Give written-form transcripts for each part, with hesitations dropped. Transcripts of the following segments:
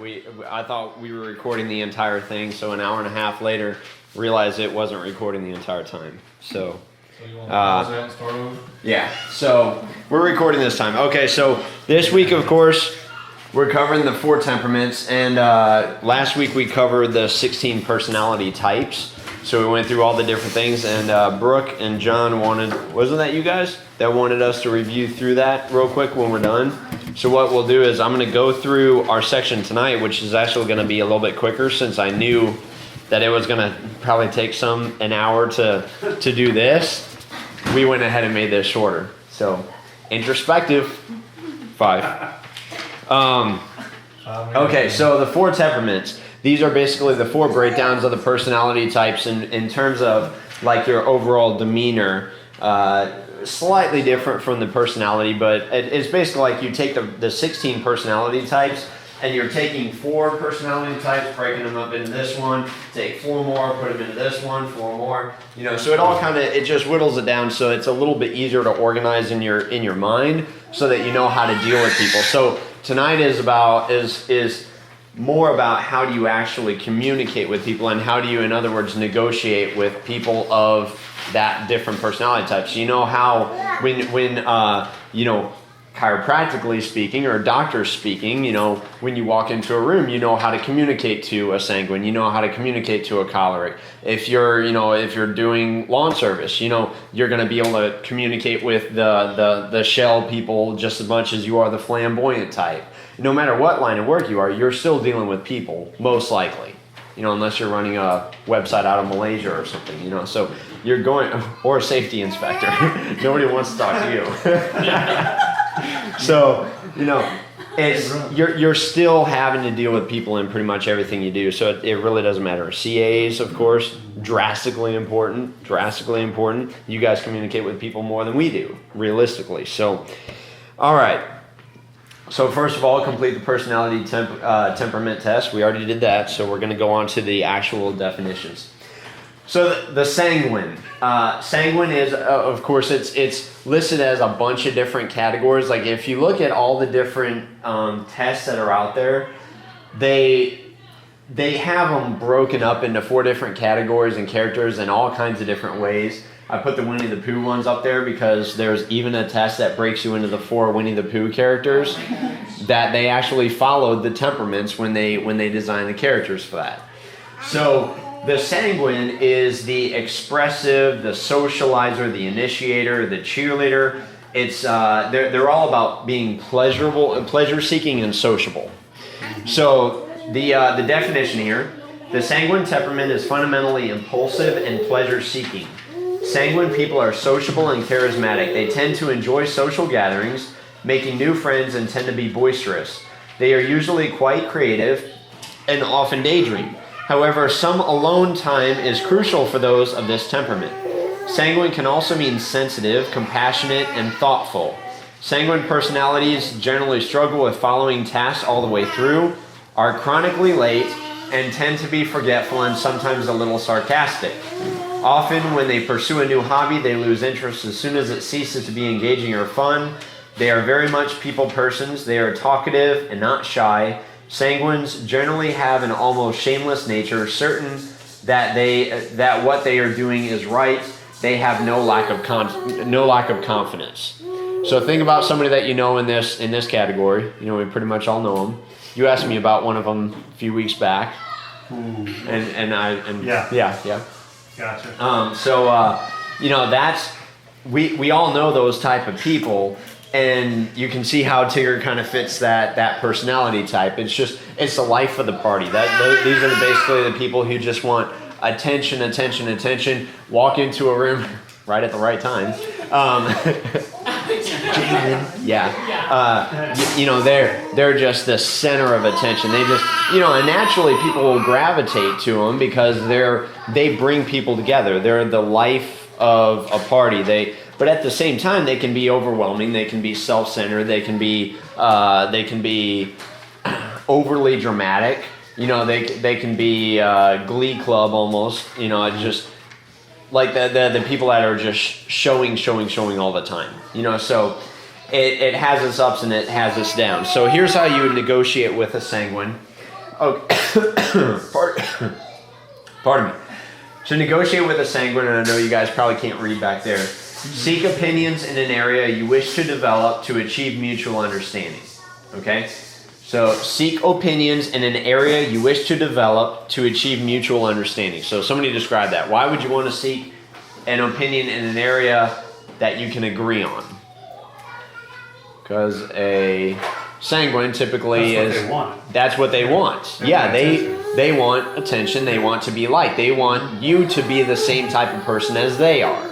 I thought we were recording the entire thing, so an hour and a half later, realized it wasn't recording the entire time. So you want to pause that and start over? Yeah, so we're recording this time. Okay, so this week, of course, we're covering the 4 temperaments, and last week we covered the 16 personality types. So we went through all the different things, and Brooke and John wasn't that you guys that wanted us to review through that real quick when we're done? So what we'll do is I'm going to go through our section tonight, which is actually going to be a little bit quicker since I knew that it was going to probably take an hour to do this. We went ahead and made this shorter. So introspective, 5. Okay, so the 4 temperaments. These are basically the 4 breakdowns of the personality types in terms of like your overall demeanor. Slightly different from the personality, but it's basically like you take the 16 personality types and you're taking 4 personality types, breaking them up into this one, take 4 more, put them into this one, 4 more. So it all it just whittles it down so it's a little bit easier to organize in your mind so that you know how to deal with people. So tonight is more about how do you actually communicate with people and how do you, in other words, negotiate with people of that different personality types. You know how when chiropractically speaking or doctors speaking, when you walk into a room, you know how to communicate to a sanguine, you know how to communicate to a choleric. If you're doing lawn service, you're going to be able to communicate with the shell people just as much as you are the flamboyant type. No matter what line of work you are, you're still dealing with people, most likely. Unless you're running a website out of Malaysia or something, so you're going, or a safety inspector. Nobody wants to talk to you. So, you're still having to deal with people in pretty much everything you do. So it really doesn't matter. CAs, of course, drastically important. You guys communicate with people more than we do, realistically. So, all right. So first of all, complete the personality temperament test. We already did that, so we're going to go on to the actual definitions. So the sanguine. Sanguine is, of course, it's listed as a bunch of different categories. Like if you look at all the different tests that are out there, they have them broken up into 4 different categories and characters in all kinds of different ways. I put the Winnie the Pooh ones up there because there's even a test that breaks you into the 4 Winnie the Pooh characters that they actually followed the temperaments when they designed the characters for that. So the sanguine is the expressive, the socializer, the initiator, the cheerleader. It's they're all about being pleasure-seeking and sociable. So the definition here, the sanguine temperament is fundamentally impulsive and pleasure-seeking. Sanguine people are sociable and charismatic. They tend to enjoy social gatherings, making new friends, and tend to be boisterous. They are usually quite creative and often daydream. However, some alone time is crucial for those of this temperament. Sanguine can also mean sensitive, compassionate, and thoughtful. Sanguine personalities generally struggle with following tasks all the way through, are chronically late, and tend to be forgetful and sometimes a little sarcastic. Often, when they pursue a new hobby, they lose interest as soon as it ceases to be engaging or fun. They are very much people persons. They are talkative and not shy. Sanguines generally have an almost shameless nature, certain that what they are doing is right. They have no lack of confidence. So think about somebody that you know in this category. We pretty much all know them. You asked me about one of them a few weeks back, yeah. Gotcha. That's we all know those type of people, and you can see how Tigger kind of fits that personality type. It's the life of the party. These are basically the people who just want attention. Walk into a room right at the right time. They're just the center of attention. They just, and naturally people will gravitate to them because they bring people together. They're the life of a party. But at the same time, they can be overwhelming. They can be self-centered. They can be overly dramatic. They can be Glee Club almost. Just like the people that are just showing all the time. So it has its ups and it has its downs. So here's how you would negotiate with a sanguine. Okay. Pardon me. To negotiate with a sanguine, and I know you guys probably can't read back there. Seek opinions in an area you wish to develop to achieve mutual understanding. Okay? So seek opinions in an area you wish to develop to achieve mutual understanding. So somebody describe that. Why would you want to seek an opinion in an area that you can agree on? Because a sanguine typically that's what they want. Yeah, they want attention. They want to be liked. They want you to be the same type of person as they are.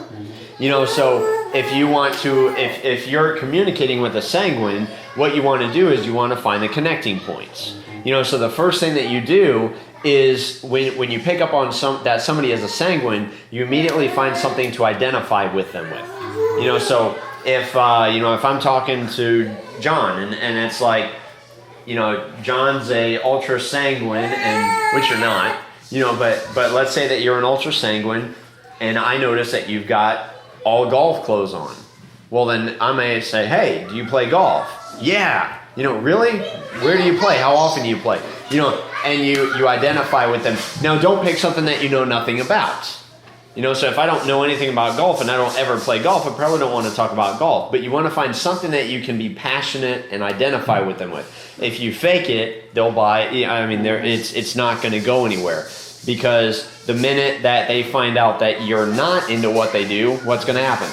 So if you want to, if you're communicating with a sanguine, what you want to do is you want to find the connecting points. So the first thing that you do is when you pick up on that somebody is a sanguine, you immediately find something to identify with them with. So if I'm talking to John and it's like, John's a ultra sanguine, and which you're not, but let's say that you're an ultra sanguine, and I notice that you've got all golf clothes on. Well, then I may say, hey, do you play golf? Yeah. Really? Where do you play? How often do you play? And you identify with them. Now, don't pick something that you know nothing about. So if I don't know anything about golf and I don't ever play golf, I probably don't want to talk about golf. But you want to find something that you can be passionate and identify with them with. If you fake it, they'll buy. It's not going to go anywhere. Because the minute that they find out that you're not into what they do, what's going to happen?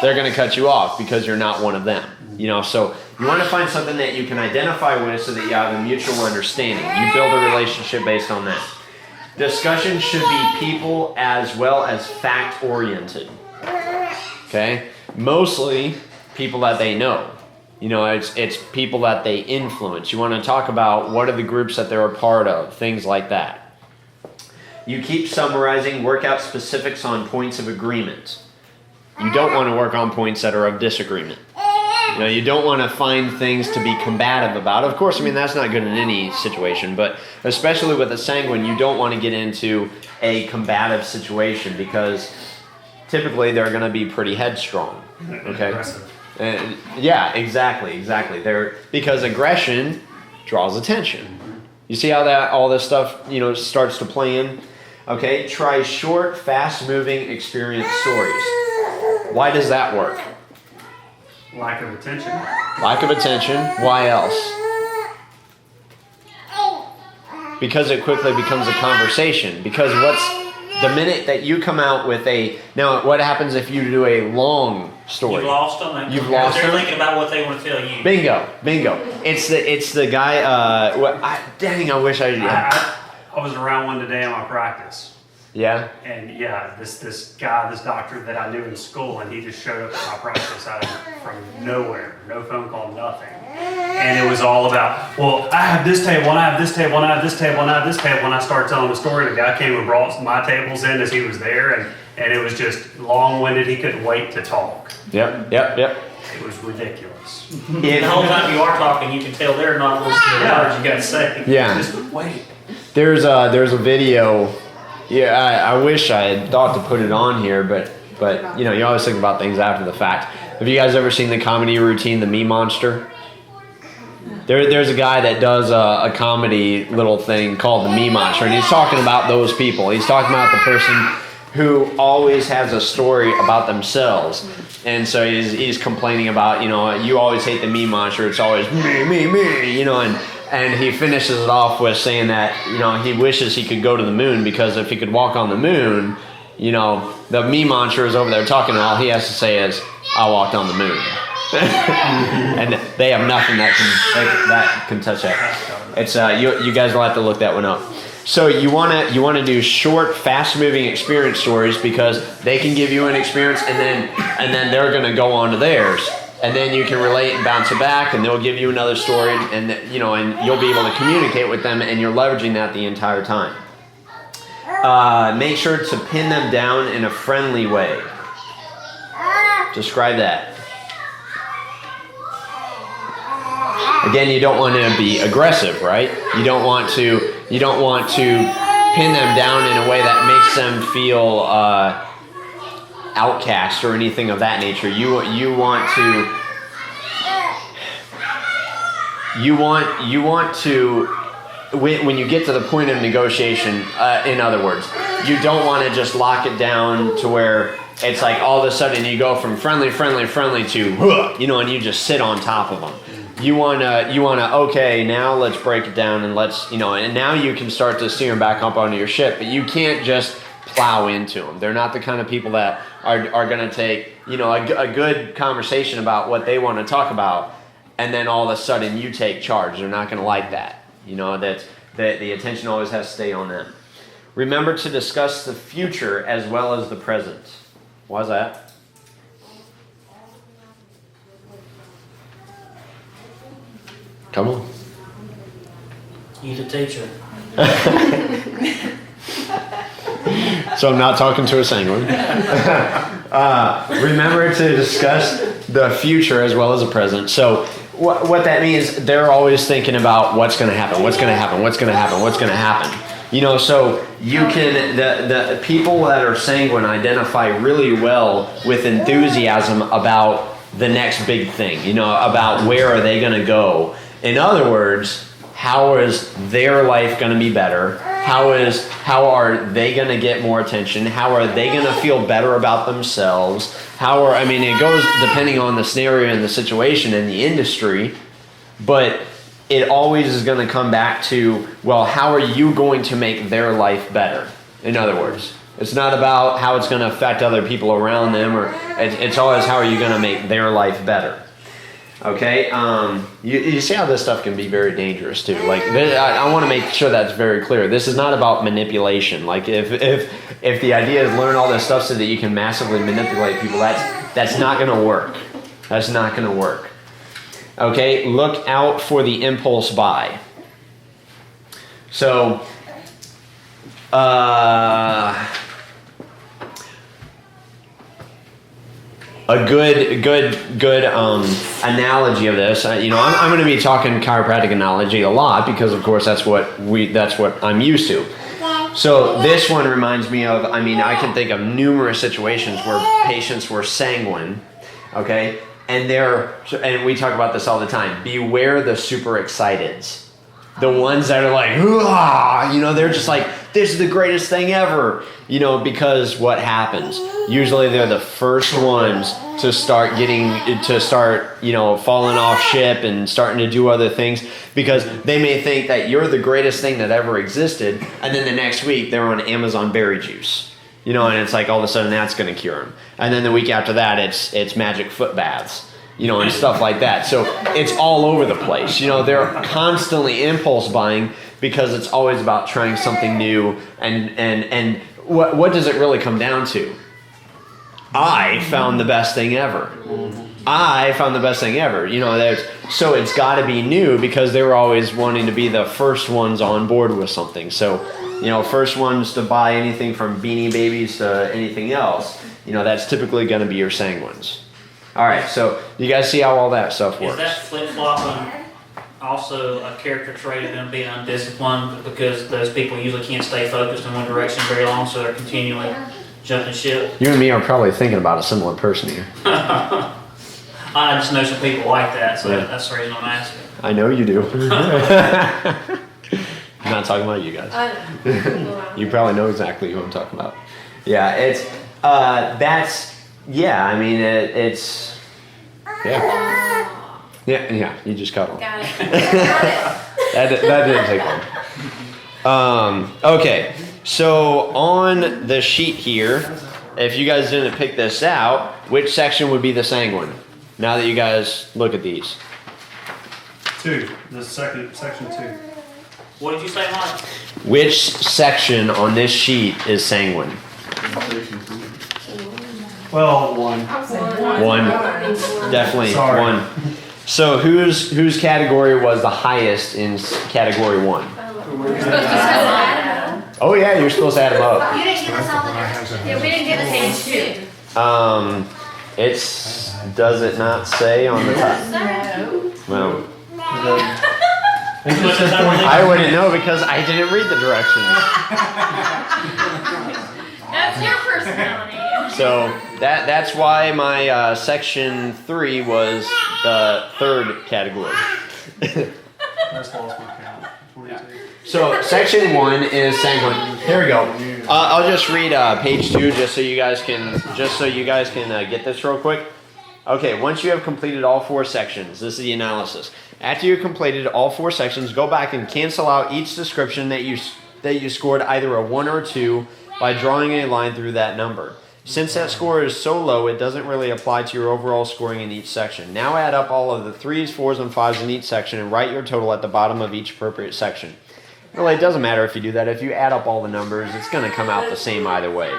They're going to cut you off because you're not one of them. So you want to find something that you can identify with so that you have a mutual understanding. You build a relationship based on that. Discussion should be people as well as fact-oriented. Okay? Mostly people that they know. It's people that they influence. You want to talk about what are the groups that they're a part of, things like that. You keep summarizing, work out specifics on points of agreement. You don't want to work on points that are of disagreement. You don't want to find things to be combative about. Of course, that's not good in any situation, but especially with a sanguine, you don't want to get into a combative situation because typically they're going to be pretty headstrong. Okay? Aggressive. Yeah, exactly. Because aggression draws attention. You see how all this stuff, starts to play in? Okay, try short, fast-moving, experienced stories. Why does that work? Lack of attention. Lack of attention. Why else? Because it quickly becomes a conversation. Because the minute that you come out with now what happens if you do a long story? You've lost them. You've lost They're them. thinking about what they want to tell you. Bingo. It's the guy. I wish I was around one today in my practice. Yeah. And this doctor that I knew in school, and he just showed up at my practice from nowhere, no phone call, nothing. And it was all about, well, I have this table, and I have this table, and I have this table, and I have this table. And I started telling the story, the guy came and brought my tables in as he was there, and it was just long-winded. He couldn't wait to talk. Yep. It was ridiculous. The whole time you are talking, you can tell they're not listening to the words you got to say. Yeah. Just wait. There's a video. Yeah, I wish I had thought to put it on here, but you always think about things after the fact. Have you guys ever seen the comedy routine, The Me Monster? There's a guy that does a comedy little thing called The Me Monster, and he's talking about those people. He's talking about the person who always has a story about themselves. And so he's complaining about, you always hate the Me Monster. It's always me, and he finishes it off with saying that, he wishes he could go to the moon because if he could walk on the moon, the Me Monster is over there talking and all he has to say is, I walked on the moon. And they have nothing that can touch that. It's you guys will have to look that one up. So you want to do short, fast-moving experience stories because they can give you an experience and then they're going to go on to theirs. And then you can relate and bounce it back, and they'll give you another story, and you'll be able to communicate with them, and you're leveraging that the entire time. Make sure to pin them down in a friendly way. Describe that. Again, you don't want to be aggressive, right? You don't want to pin them down in a way that makes them feel outcast or anything of that nature. You want to when you get to the point of negotiation, in other words, you don't want to just lock it down to where it's like all of a sudden you go from friendly to, and you just sit on top of them. You wanna, okay, now let's break it down and let's, and now you can start to steer them back up onto your ship, but you can't just plow into them. They're not the kind of people that are gonna take, a good conversation about what they want to talk about, and then all of a sudden you take charge. They're not gonna like that. That the attention always has to stay on them. Remember to discuss the future as well as the present. Why's that? Come on. You the teacher. So I'm not talking to a sanguine. Remember to discuss the future as well as the present. So what that means, they're always thinking about what's going to happen, so you can, the people that are sanguine identify really well with enthusiasm about the next big thing, about where are they going to go. In other words, how is their life going to be better? How are they going to get more attention? How are they going to feel better about themselves? It goes depending on the scenario and the situation and the industry, but it always is going to come back to, well, how are you going to make their life better? In other words, it's not about how it's going to affect other people around them, or it's always how are you going to make their life better. Okay, you see how this stuff can be very dangerous too. Like, I want to make sure that's very clear. This is not about manipulation. Like, if the idea is learn all this stuff so that you can massively manipulate people, that's not going to work. That's not going to work. Okay, look out for the impulse buy. So, a good analogy of this, I'm going to be talking chiropractic analogy a lot because, of course, that's what I'm used to. So this one reminds me of, I can think of numerous situations where patients were sanguine, okay, and we talk about this all the time. Beware the super exciteds. The ones that are like, they're just like, this is the greatest thing ever, because what happens? Usually they're the first ones to start falling off ship and starting to do other things because they may think that you're the greatest thing that ever existed, and then the next week they're on Amazon berry juice, and it's like all of a sudden that's going to cure them. And then the week after that, it's magic foot baths. And stuff like that. So it's all over the place. They're constantly impulse buying because it's always about trying something new. And what does it really come down to? I found the best thing ever. So it's got to be new because they were always wanting to be the first ones on board with something. So, first ones to buy anything from Beanie Babies to anything else, that's typically going to be your sanguines. All right, so you guys see how all that stuff works. Is that flip-flopping also a character trait of them being undisciplined because those people usually can't stay focused in one direction very long, so they're continually jumping ship? You and me are probably thinking about a similar person here. I just know some people like that, so that's the reason I'm asking. I know you do. I'm not talking about you guys. You probably know exactly who I'm talking about. Yeah, it's it's yeah. You just cut them. Got it. that didn't take long. Okay, so on the sheet here, if you guys didn't pick this out, which section would be the sanguine? Now that you guys look at these. 2. The section 2. What did you say, Mike? Which section on this sheet is sanguine? Well, 1. One. Definitely. Sorry. 1. So whose category was the highest in category 1? Oh yeah, you're supposed to add them up. You didn't give us all the. Yeah, we didn't give us page 2. Does it not say on the top? Well, I wouldn't know because I didn't read the directions. That's your personality. So that's why my section 3 was the 3rd category. That's lost my count. So section 1 is sanguine. Here we go. I'll just read page 2 just so you guys can get this real quick. Okay, once you have completed all 4 sections, this is the analysis. After you've completed all 4 sections, go back and cancel out each description that you scored either a 1 or a 2 by drawing a line through that number. Since that score is so low, it doesn't really apply to your overall scoring in each section. Now add up all of the 3s, 4s, and 5s in each section and write your total at the bottom of each appropriate section. Really, it doesn't matter if you do that. If you add up all the numbers, it's going to come out the same either way.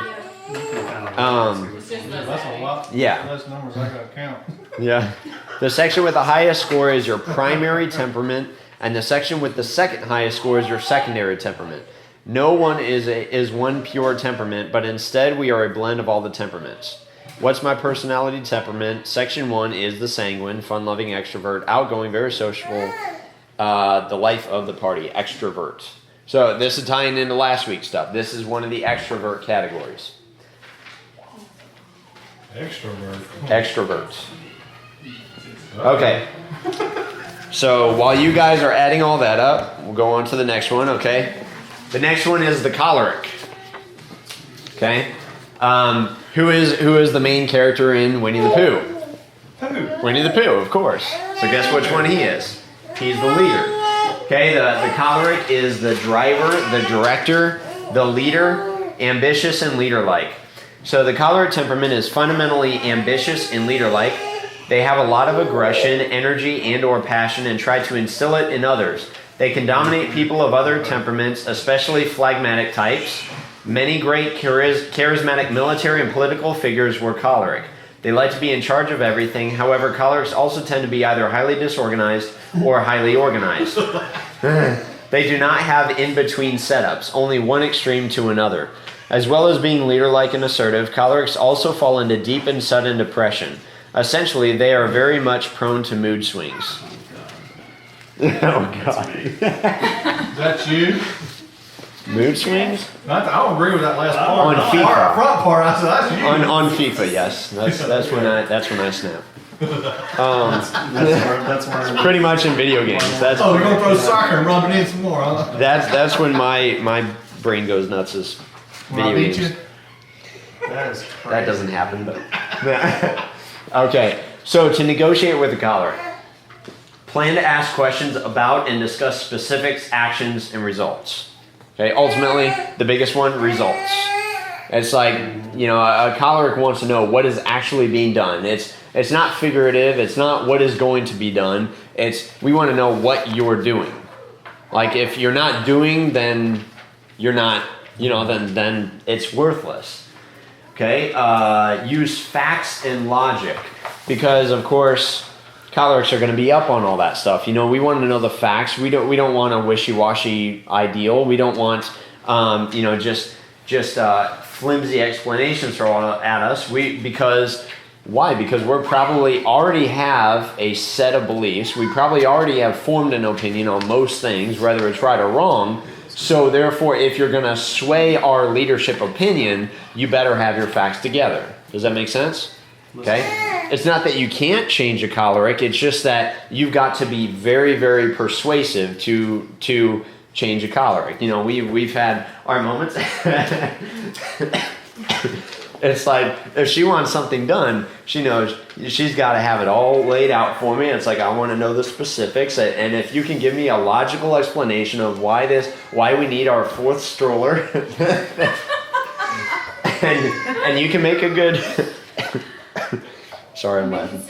That's a lot. Yeah. Less numbers I gotta count. Yeah. The section with the highest score is your primary temperament, and the section with the second highest score is your secondary temperament. No one is one pure temperament, but instead we are a blend of all the temperaments. What's my personality temperament? Section 1 is the sanguine, fun-loving extrovert, outgoing, very sociable, the life of the party, extrovert. So this is tying into last week's stuff. This is one of the extrovert categories. Extroverts. Okay. So while you guys are adding all that up, we'll go on to the next one, okay? The next one is the choleric. Okay? Who is the main character in Winnie the Pooh? Winnie the Pooh, of course. So guess which one he is? He's the leader. Okay, the choleric is the driver, the director, the leader, ambitious and leader-like. So the choleric temperament is fundamentally ambitious and leader-like. They have a lot of aggression, energy, and or passion and try to instill it in others. They can dominate people of other temperaments, especially phlegmatic types. Many great charismatic military and political figures were choleric. They like to be in charge of everything. However, cholerics also tend to be either highly disorganized or highly organized. They do not have in-between setups, only one extreme to another. As well as being leader-like and assertive, cholerics also fall into deep and sudden depression. Essentially, they are very much prone to mood swings. Oh, God. Is that you? Mood swings? I don't agree with that last part. On The FIFA. front part, I said that's you. On FIFA, yes. That's when I snap. That's where Pretty much in video games. We're gonna throw soccer and rub it in some more, huh? That's when my brain goes nuts is When I video beat games. you? that is crazy. That doesn't happen, but okay. So to negotiate with the choleric, plan to ask questions about and discuss specifics, actions, and results. Okay. Ultimately, the biggest one: results. It's like, a choleric wants to know what is actually being done. It's not figurative. It's not what is going to be done. We want to know what you're doing. Like if you're not doing, then you're not. Then it's worthless. Okay. Use facts and logic, because of course cholerics are going to be up on all that stuff. We want to know the facts. We don't want a wishy-washy ideal. We don't want just flimsy explanations thrown at us. Why? Because we probably already have a set of beliefs. We probably already have formed an opinion on most things, whether it's right or wrong. So therefore, if you're going to sway our leadership opinion, you better have your facts together. Does that make sense? Okay? It's not that you can't change a choleric. It's just that you've got to be very, very persuasive to change a choleric. We've had our moments. It's like, if she wants something done, she knows she's got to have it all laid out for me. It's like, I want to know the specifics. And if you can give me a logical explanation of why we need our 4th stroller, and you can make a good, sorry, I'm laughing.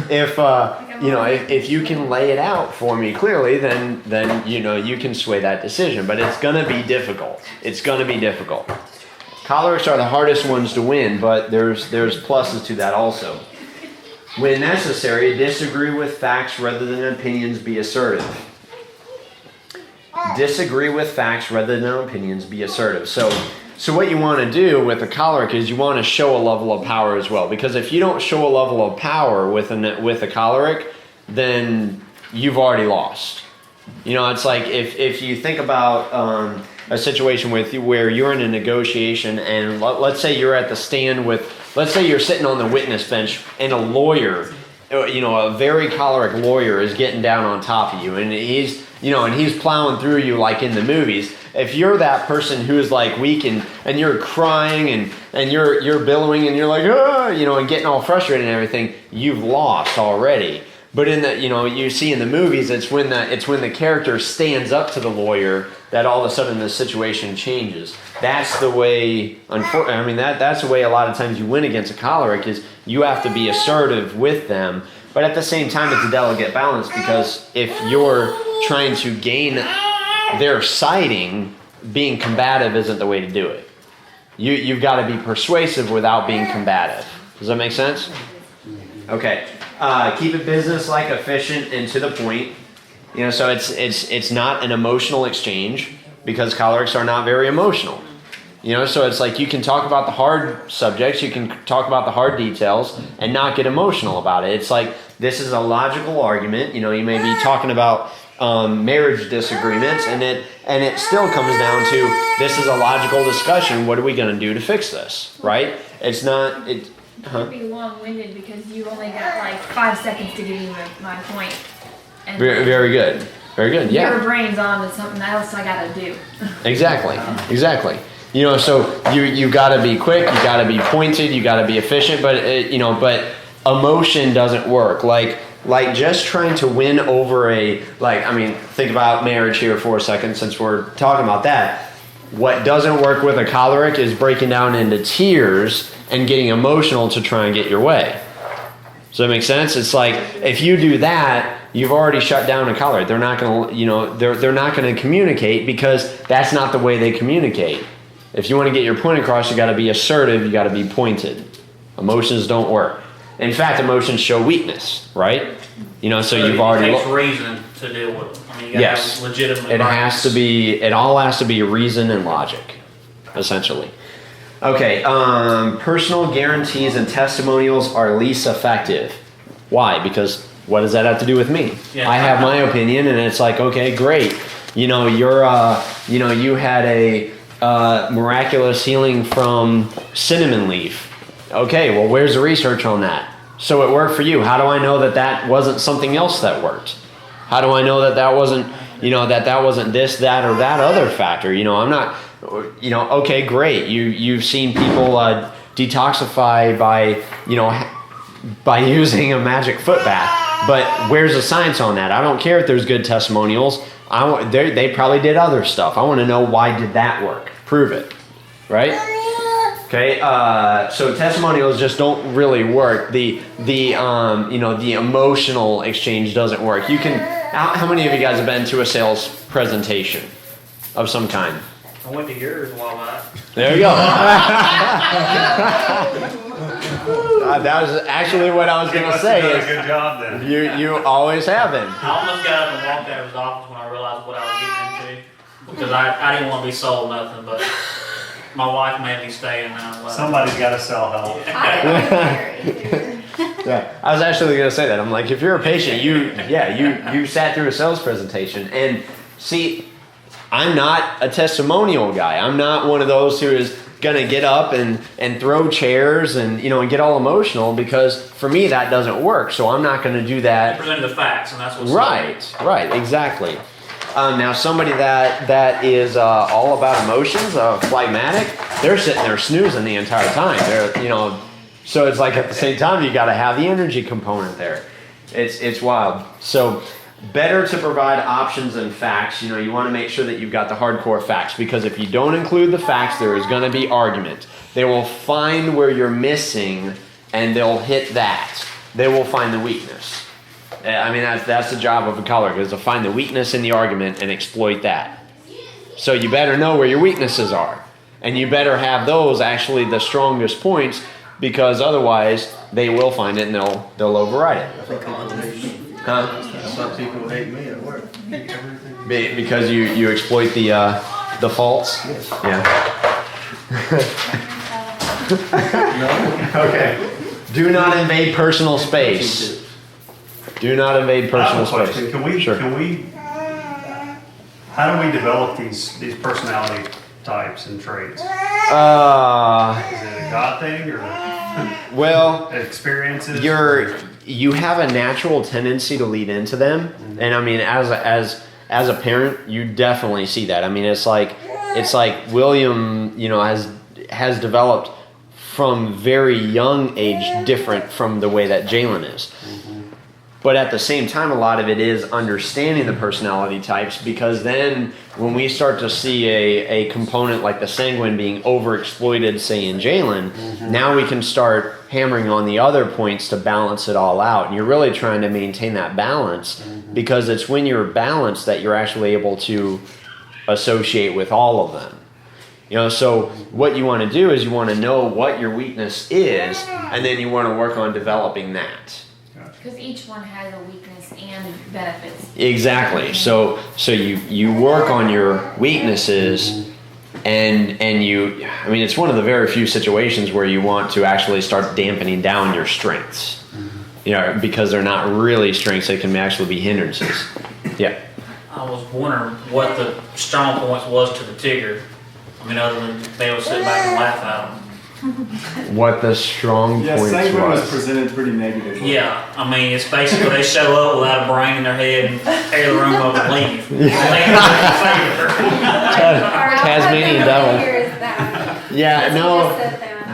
If you can lay it out for me clearly, then you can sway that decision. But it's going to be difficult. It's going to be difficult. Cholerics are the hardest ones to win, but there's pluses to that also. When necessary, disagree with facts rather than opinions. Be assertive. Disagree with facts rather than opinions. Be assertive. So what you want to do with a choleric is you want to show a level of power as well. Because if you don't show a level of power with a choleric, then you've already lost. It's like if you think about a situation where you're in a negotiation, and let's say you're at the stand let's say you're sitting on the witness bench and a lawyer a very choleric lawyer is getting down on top of you, and he's plowing through you like in the movies. If you're that person who is like weak and you're crying and you're billowing and you're like, and getting all frustrated and everything, you've lost already. But in the, you see in the movies, it's when the character stands up to the lawyer that all of a sudden the situation changes. That's the way. That's the way a lot of times you win against a choleric, is you have to be assertive with them. But at the same time, it's a delicate balance, because if you're trying to gain their siding, being combative isn't the way to do it. You've got to be persuasive without being combative. Does that make sense? Okay. Keep it business-like, efficient, and to the point. So it's not an emotional exchange, because cholerics are not very emotional. So it's like you can talk about the hard subjects, you can talk about the hard details, and not get emotional about it. It's like, this is a logical argument. You may be talking about marriage disagreements, and it still comes down to, this is a logical discussion. What are we going to do to fix this? Right? It's not. It would be long-winded because you only got like 5 seconds to give you my point. And very, very good. Very good. Yeah. Your brain's on to something else I gotta do. Exactly. So you got to be quick, you got to be pointed, you got to be efficient, but but emotion doesn't work. Like just trying to win over think about marriage here for a second, since we're talking about that. What doesn't work with a choleric is breaking down into tears and getting emotional to try and get your way. Does that make sense? It's like, if you do that, you've already shut down a choleric. They're not going to, they're not going to communicate, because that's not the way they communicate. If you want to get your point across, you got to be assertive, you got to be pointed. Emotions don't work. In fact, emotions show weakness, right? So you've already. It takes reason to deal with them. You got yes, to have legitimate. It all has to be reason and logic, essentially. Okay, personal guarantees and testimonials are least effective. Why? Because what does that have to do with me? Yeah. I have my opinion, and it's like, okay, great. You had a miraculous healing from cinnamon leaf. Okay, well, where's the research on that? So it worked for you. How do I know that wasn't something else that worked? How do I know that wasn't, that wasn't this, that, or that other factor? I'm not, okay, great. You've seen people detoxify by using a magic foot bath. But where's the science on that? I don't care if there's good testimonials. They probably did other stuff. I want to know, why did that work? Prove it, right? Okay, so testimonials just don't really work. The emotional exchange doesn't work. How many of you guys have been to a sales presentation of some kind? I went to yours a while back. There you go. That was actually what I was going to say. Done a good job then. You always have been. I almost got up and walked out of his office when I realized what I was getting into, because I didn't want to be sold nothing, but my wife made me stay, and now Somebody's got to sell help. Yeah, I was actually going to say that. I'm like, if you're a patient, you sat through a sales presentation, and see, I'm not a testimonial guy. I'm not one of those who is going to get up and throw chairs and and get all emotional, because for me that doesn't work. So I'm not going to do that. presenting the facts, and that's what's Right, exactly. Now somebody that is all about emotions, phlegmatic, they're sitting there snoozing the entire time. They're so it's like, at the same time, you got to have the energy component there. It's wild. So better to provide options and facts. You want to make sure that you've got the hardcore facts, because if you don't include the facts, there is going to be argument. They will find where you're missing, and they'll hit that. They will find the weakness. That's the job of a choleric, is to find the weakness in the argument and exploit that. So you better know where your weaknesses are, and you better have those actually the strongest points, because otherwise they will find it and they'll override it. Some people hate me at work. Because you exploit the faults. Yes. Yeah. Okay. Do not invade personal space. Do not invade personal space. Can we? Sure. How do we develop these personality types and traits? Is it a God thing, or Well, experiences? you have a natural tendency to lead into them, and I mean, as a parent, you definitely see that. I mean, it's like William, has developed from very young age different from the way that Jalen is. But at the same time, a lot of it is understanding the personality types, because then when we start to see a component like the sanguine being overexploited, say in Jalen, now we can start hammering on the other points to balance it all out. And you're really trying to maintain that balance, because it's when you're balanced that you're actually able to associate with all of them. So what you want to do is you want to know what your weakness is, and then you want to work on developing that. Because each one has a weakness and benefits. Exactly. So you work on your weaknesses, and it's one of the very few situations where you want to actually start dampening down your strengths. Because they're not really strengths, they can actually be hindrances. Yeah. I was wondering what the strong points was to the Tigger. I mean, other than they would sit back and laugh at them. What the strong points sanguine was was. presented pretty negatively. Yeah, I mean, it's basically they show up without a brain in their head and tear the room up and leave. Tasmanian devil. Yeah, no.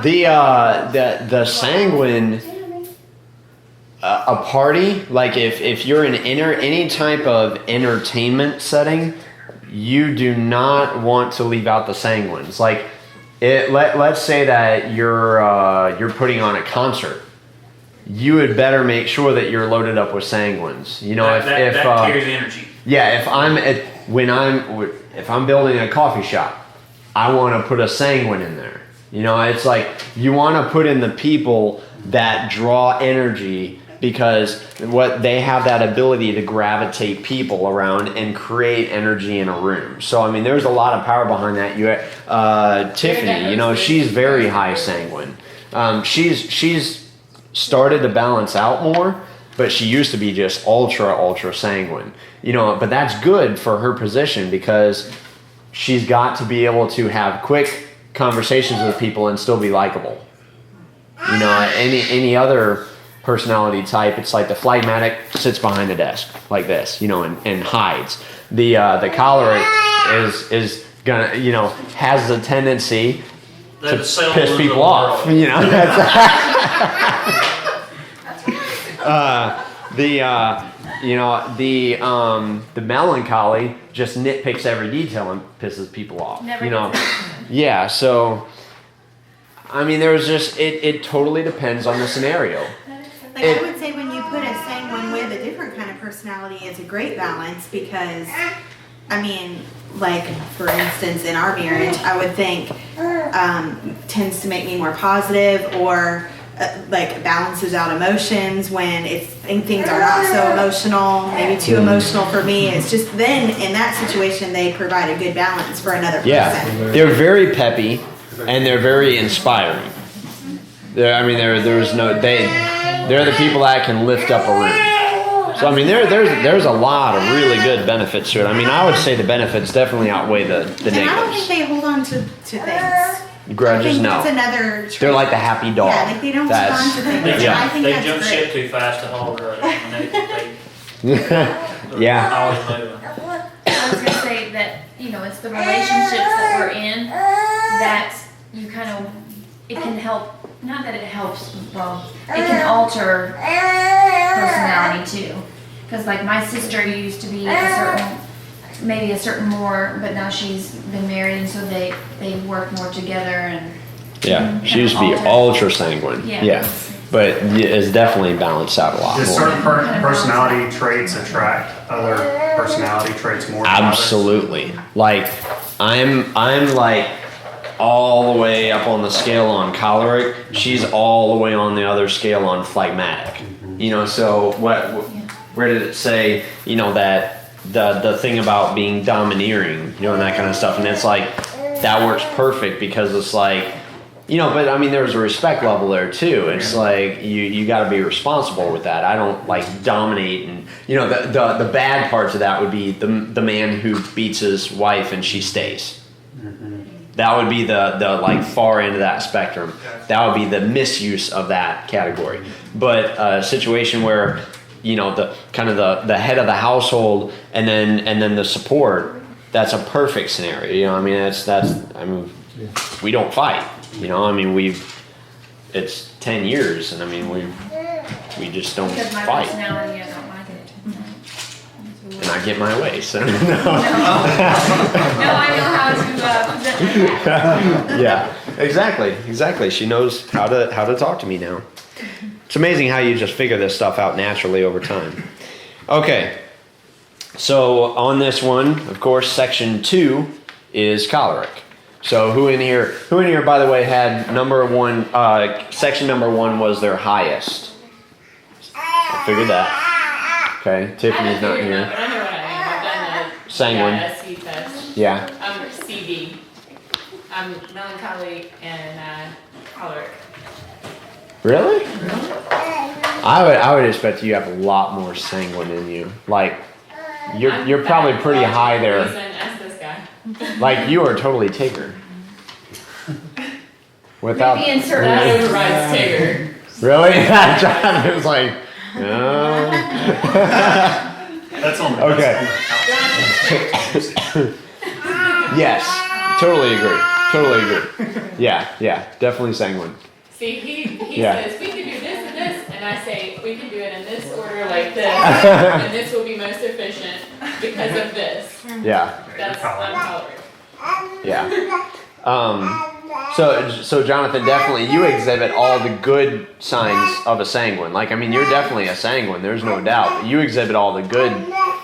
The sanguine, a party, like if you're in any type of entertainment setting, you do not want to leave out the sanguines. Like, let's say that you're putting on a concert. You would better make sure that you're loaded up with sanguines. That carries energy. Yeah, if I'm building a coffee shop, I want to put a sanguine in there. It's like you want to put in the people that draw energy, because they have that ability to gravitate people around and create energy in a room. So I mean, there's a lot of power behind that. Tiffany, she's very high sanguine. She's started to balance out more, but she used to be just ultra sanguine. But that's good for her position, because she's got to be able to have quick conversations with people and still be likable. Any other personality type, it's like the phlegmatic sits behind the desk like this, and hides. The choleric is gonna, has the tendency to piss people off. The melancholy just nitpicks every detail and pisses people off. Yeah. So, I mean, there's just it totally depends on the scenario. I would say when you put a sanguine with a different kind of personality, it's a great balance, because, I mean, like, for instance, in our marriage, I would think tends to make me more positive, or balances out emotions when things are not so emotional, maybe too emotional for me. It's just then in that situation they provide a good balance for another person. Yeah, they're very peppy and they're very inspiring. They're the people that can lift up a room. So I mean, there's a lot of really good benefits to it. I mean, I would say the benefits definitely outweigh the negatives. And I don't think they hold on to things. Grudges, no. That's another trait. They're like the happy dog. Yeah, they don't hold on to things. Yeah. I think They that's jump great. ship too fast to hold grudge. Yeah. Always moving. I was gonna say that, it's the relationships that we're in that you it can help, not that it helps, well, it can alter personality too. Because like my sister used to be maybe a certain more, but now she's been married, and so they work more together, and Yeah, she used to be ultra sanguine. Yeah. But it's definitely balanced out a lot Does more. certain personality traits attract other personality traits more than others? Absolutely. Like I'm like all the way up on the scale on choleric. She's all the way on the other scale on phlegmatic. So where did it say, that the thing about being domineering, and that kind of stuff, and it's like that works perfect, because it's like, but I mean, there's a respect level there too. It's like you got to be responsible with that. I don't like dominate, and the bad parts of that would be the man who beats his wife and she stays. That would be the like far end of that spectrum. That would be the misuse of that category. But a situation where, you know, the kind of the head of the household and then the support, that's a perfect scenario. You know, I mean, I mean, we don't fight. You know, I mean, it's 10 years, and I mean, we just don't Because my fight. personality, I don't like it. And I get my way, so no. No, I know how to present that. Yeah, exactly. She knows how to talk to me now. It's amazing how you just figure this stuff out naturally over time. Okay, so on this one, of course, section 2 is choleric. So who in here, by the way, had number 1? Section number 1 was their highest. I figured that. Okay, Tiffany's not I here. know what I am. I've done the Sanguine. SC test. Yeah. I'm CD. I'm melancholy and choleric. Really? I would expect you have a lot more sanguine in you. Like you're probably pretty high there. Ask this guy. Like you are totally Tigger. Without Maybe insert That us. overrides Tigger. really, John was like, no. That's on the Okay. Yes, totally agree. Yeah, definitely sanguine. See, he Yeah. says, we can do this and this, and I say, we can do it in this order like this, and this will be most efficient because of this. Yeah. That's I'm choleric. Yeah. So Jonathan, definitely you exhibit all the good signs of a sanguine. Like, I mean, you're definitely a sanguine. There's no doubt. But you exhibit all the good.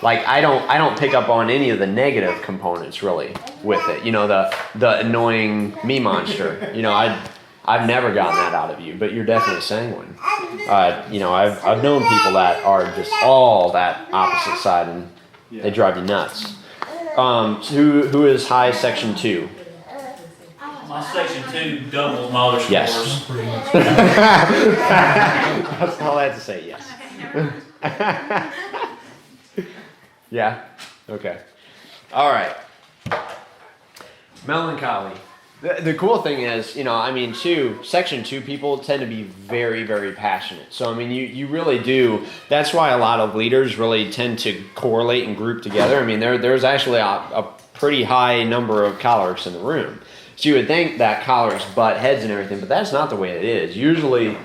Like, I don't pick up on any of the negative components really with it. You know, the annoying me monster. You know, I've never gotten that out of you, but you're definitely sanguine. You know, I've known people that are just all that opposite side, and they drive you nuts. Who is high section 2? My section 2 doubled my other scores. Yes. That's all I had to say. Yes. Yeah. Okay. All right. Melancholy. The cool thing is, you know, I mean, section 2 people tend to be very, very passionate. So, I mean, you really do. That's why a lot of leaders really tend to correlate and group together. I mean, there's actually a pretty high number of cholerics in the room. So you would think that cholerics butt heads and everything, but that's not the way it is. Usually,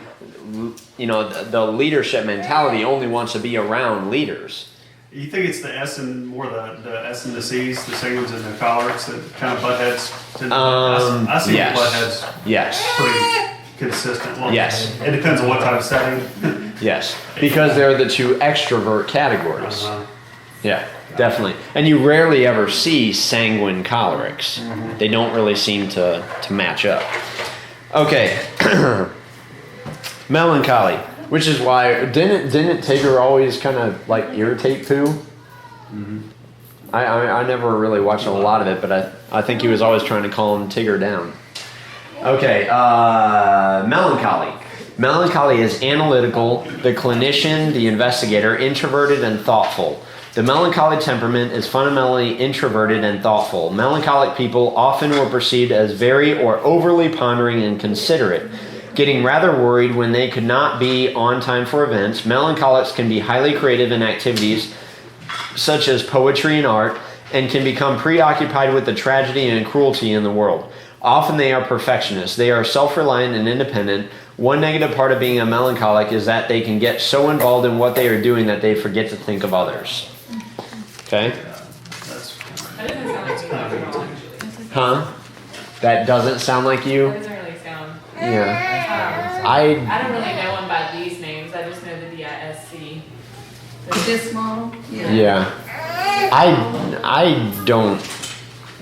you know, the leadership mentality only wants to be around leaders. You think it's the S and more the S and the C's, the sanguines and the cholerics that kind of butt heads? I see yes. the butt heads Yes. pretty consistent. Well, Yes. It depends on what type of setting. Yes. Because they're the 2 extrovert categories. Uh-huh. Yeah, definitely. And you rarely ever see sanguine cholerics. They don't really seem to match up. Okay. Melancholy, which is why didn't Tigger always kind of like irritate Pooh? Mm-hmm. I never really watched a lot of it, but I think he was always trying to calm Tigger down. Okay, melancholy. Melancholy is analytical, the clinician, the investigator, introverted and thoughtful. The melancholy temperament is fundamentally introverted and thoughtful. Melancholic people often were perceived as very or overly pondering and considerate, getting rather worried when they could not be on time for events. Melancholics can be highly creative in activities such as poetry and art, and can become preoccupied with the tragedy and cruelty in the world. Often they are perfectionists. They are self-reliant and independent. One negative part of being a melancholic is that they can get so involved in what they are doing that they forget to think of others. Okay? That doesn't sound like me actually. Huh? That doesn't sound like That you? doesn't really sound. Yeah. I don't really know them by these names. I just know the DISC. This model? Yeah. I don't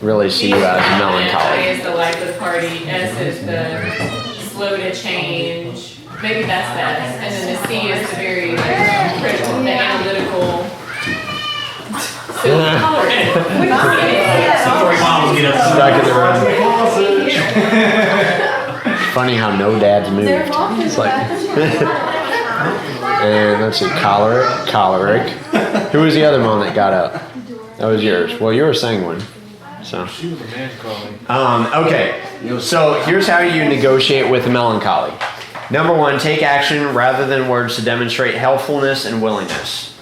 really see you as I melancholy. is the life of the party. S is the slow to change. Maybe that's the S. And then the C is the very critical, the analytical. So coloring. So 3 miles get up. Stuck in the room. Funny how no dads moved. It's like, and let's see, choleric. Who was the other one that got up? That was yours. Well, you're a sanguine. So. She was a man, Okay, so here's how you negotiate with melancholy. Number one, take action rather than words to demonstrate helpfulness and willingness.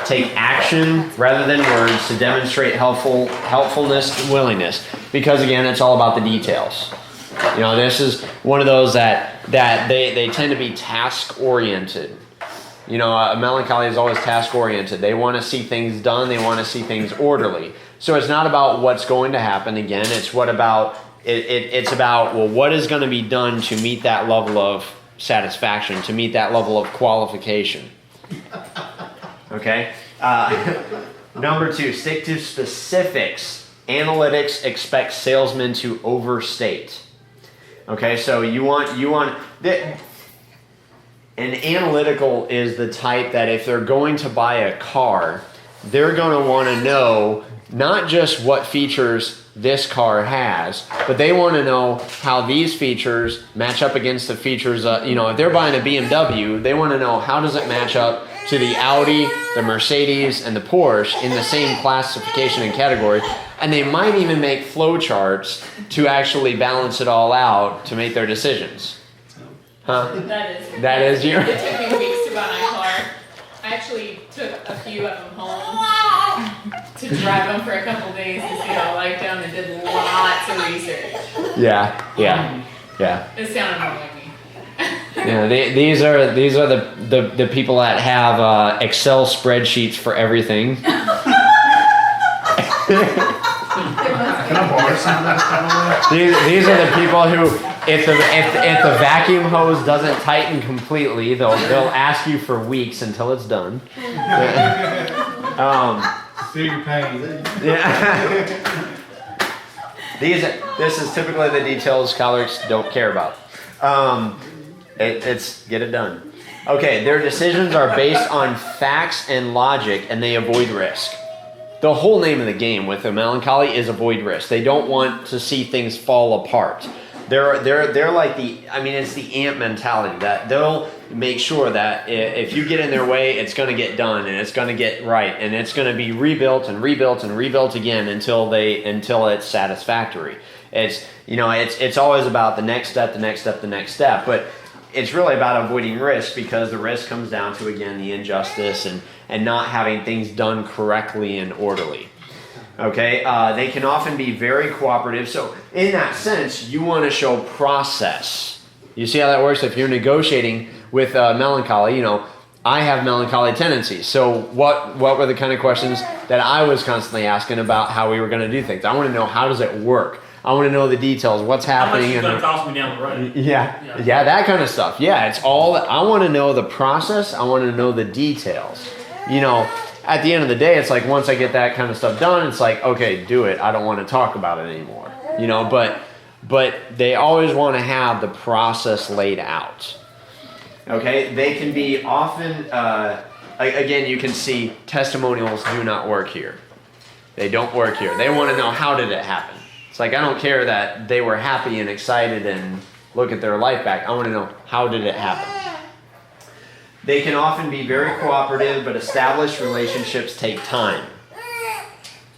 Take action rather than words to demonstrate helpfulness and willingness. Because again, it's all about the details. You know, this is one of those that they tend to be task oriented. You know, a melancholy is always task oriented. They want to see things done. They want to see things orderly. So it's not about what's going to happen. Again, it's it's about, well, what is going to be done to meet that level of satisfaction, to meet that level of qualification. Okay. Number two, stick to specifics. Analytics expects salesmen to overstate. Okay, so you want an analytical is the type that if they're going to buy a car, they're going to want to know not just what features this car has, but they want to know how these features match up against the features. If they're buying a BMW, they want to know how does it match up to the Audi, the Mercedes, and the Porsche in the same classification and category. And they might even make flow charts to actually balance it all out to make their decisions. Huh? That is you? It took me weeks to buy my car. I actually took a few of them home to drive them for a couple days to see how I liked them and did lots of research. Yeah. It sounded more like me. Yeah, these are the people that have Excel spreadsheets for everything. Can I borrow some of that? These are the people who, if the vacuum hose doesn't tighten completely, they'll ask you for weeks until it's done. Feel your pain. Yeah. This is typically the details scholars don't care about. It's get it done. Okay, their decisions are based on facts and logic, and they avoid risk. The whole name of the game with a melancholy is avoid risk. They don't want to see things fall apart. They're like it's the ant mentality that they'll make sure that if you get in their way, it's going to get done and it's going to get right and it's going to be rebuilt and rebuilt and rebuilt again until it's satisfactory. It's always about the next step, the next step, the next step, but it's really about avoiding risk because the risk comes down to, again, the injustice and not having things done correctly and orderly. Okay, they can often be very cooperative. So in that sense, you want to show process. You see how that works? If you're negotiating with melancholy, I have melancholy tendencies. So what were the kind of questions that I was constantly asking about how we were going to do things? I want to know, how does it work? I want to know the details, what's happening. How much is going to cost me down the road? Yeah, that kind of stuff. Yeah, it's all, I want to know the process. I want to know the details. At the end of the day, it's like once I get that kind of stuff done, it's like, okay, do it. I don't want to talk about it anymore. But they always want to have the process laid out. Okay, they can be often, again, you can see testimonials do not work here. They don't work here. They want to know, how did it happen? It's like, I don't care that they were happy and excited and look at their life back. I want to know, how did it happen? They can often be very cooperative, but established relationships take time.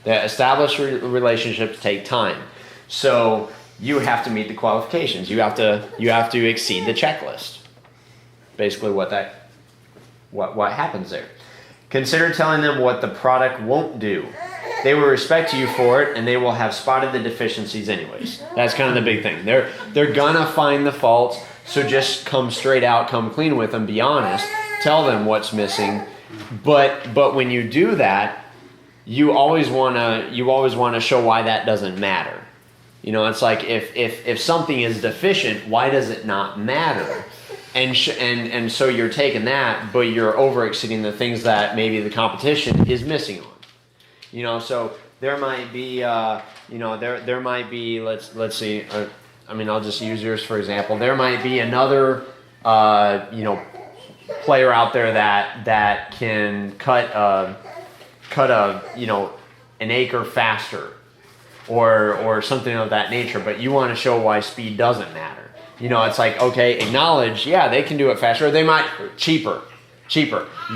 Relationships take time. So you have to meet the qualifications. You have to exceed the checklist. Basically what happens there. Consider telling them what the product won't do. They will respect you for it, and they will have spotted the deficiencies anyways. That's kind of the big thing. They're gonna find the faults, so just come straight out, come clean with them, be honest, tell them what's missing. But when you do that, you always wanna show why that doesn't matter. It's like if something is deficient, why does it not matter? And so you're taking that, but you're over exceeding the things that maybe the competition is missing on. So there might be, there might be, let's see, I'll just use yours for example. There might be another, player out there that can cut an acre faster or something of that nature, but you want to show why speed doesn't matter. It's like, okay, acknowledge, yeah, they can do it faster. Or they might, cheaper.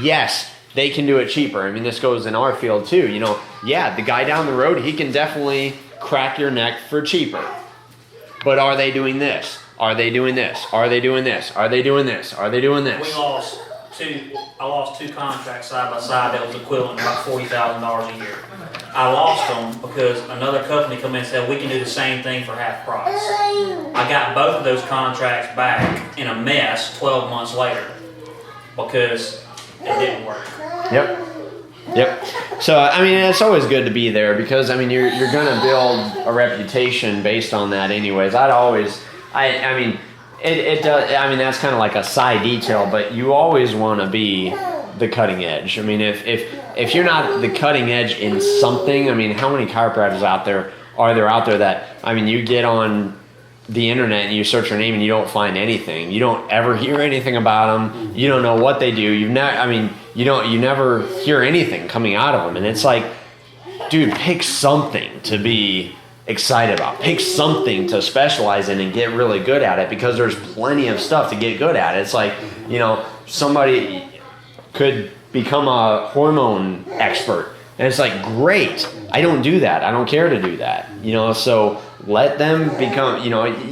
Yes, they can do it cheaper. This goes in our field too. The guy down the road, he can definitely crack your neck for cheaper. But are they doing this? Are they doing this? Are they doing this? Are they doing this? Are they doing We this? I lost two contracts side by side that was equivalent to about $40,000 a year. I lost them because another company come in and said, we can do the same thing for half price. I got both of those contracts back in a mess 12 months later because it didn't work. Yep. So, I mean, it's always good to be there because, I mean, you're going to build a reputation based on that anyways. I mean, it does, I mean, that's kind of like a side detail, but you always want to be the cutting edge. I mean, if you're not the cutting edge in something, I mean, how many chiropractors are there out there that, I mean, you get on the internet and you search their name and you don't find anything. You don't ever hear anything about them. You don't know what they do. You never hear anything coming out of them. And it's like, dude, pick something to be excited about. Pick something to specialize in and get really good at it, because there's plenty of stuff to get good at. It's like, somebody could become a hormone expert. And it's like, great. I don't do that. I don't care to do that. So let them become,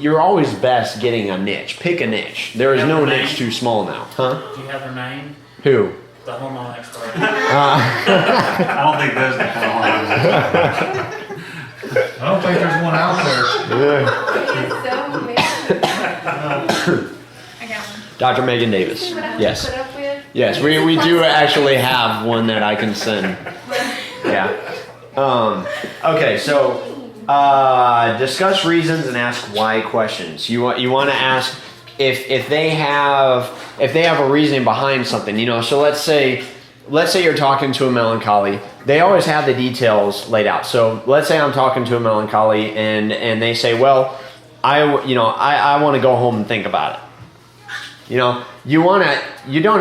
you're always best getting a niche. Pick a niche. There is no niche too small now. Huh? Do you have their name? Who? The hormone expert. I don't think those are the hormones. I don't think there's one out there. I got one. Dr. Megan Davis. See what I have Yes. to put up with? Yes, we do actually have one that I can send. Yeah. Okay, so discuss reasons and ask why questions. You want to ask if they have a reasoning behind something. So let's say you're talking to a melancholy. They always have the details laid out. So let's say I'm talking to a melancholy and they say, well, I want to go home and think about it. You don't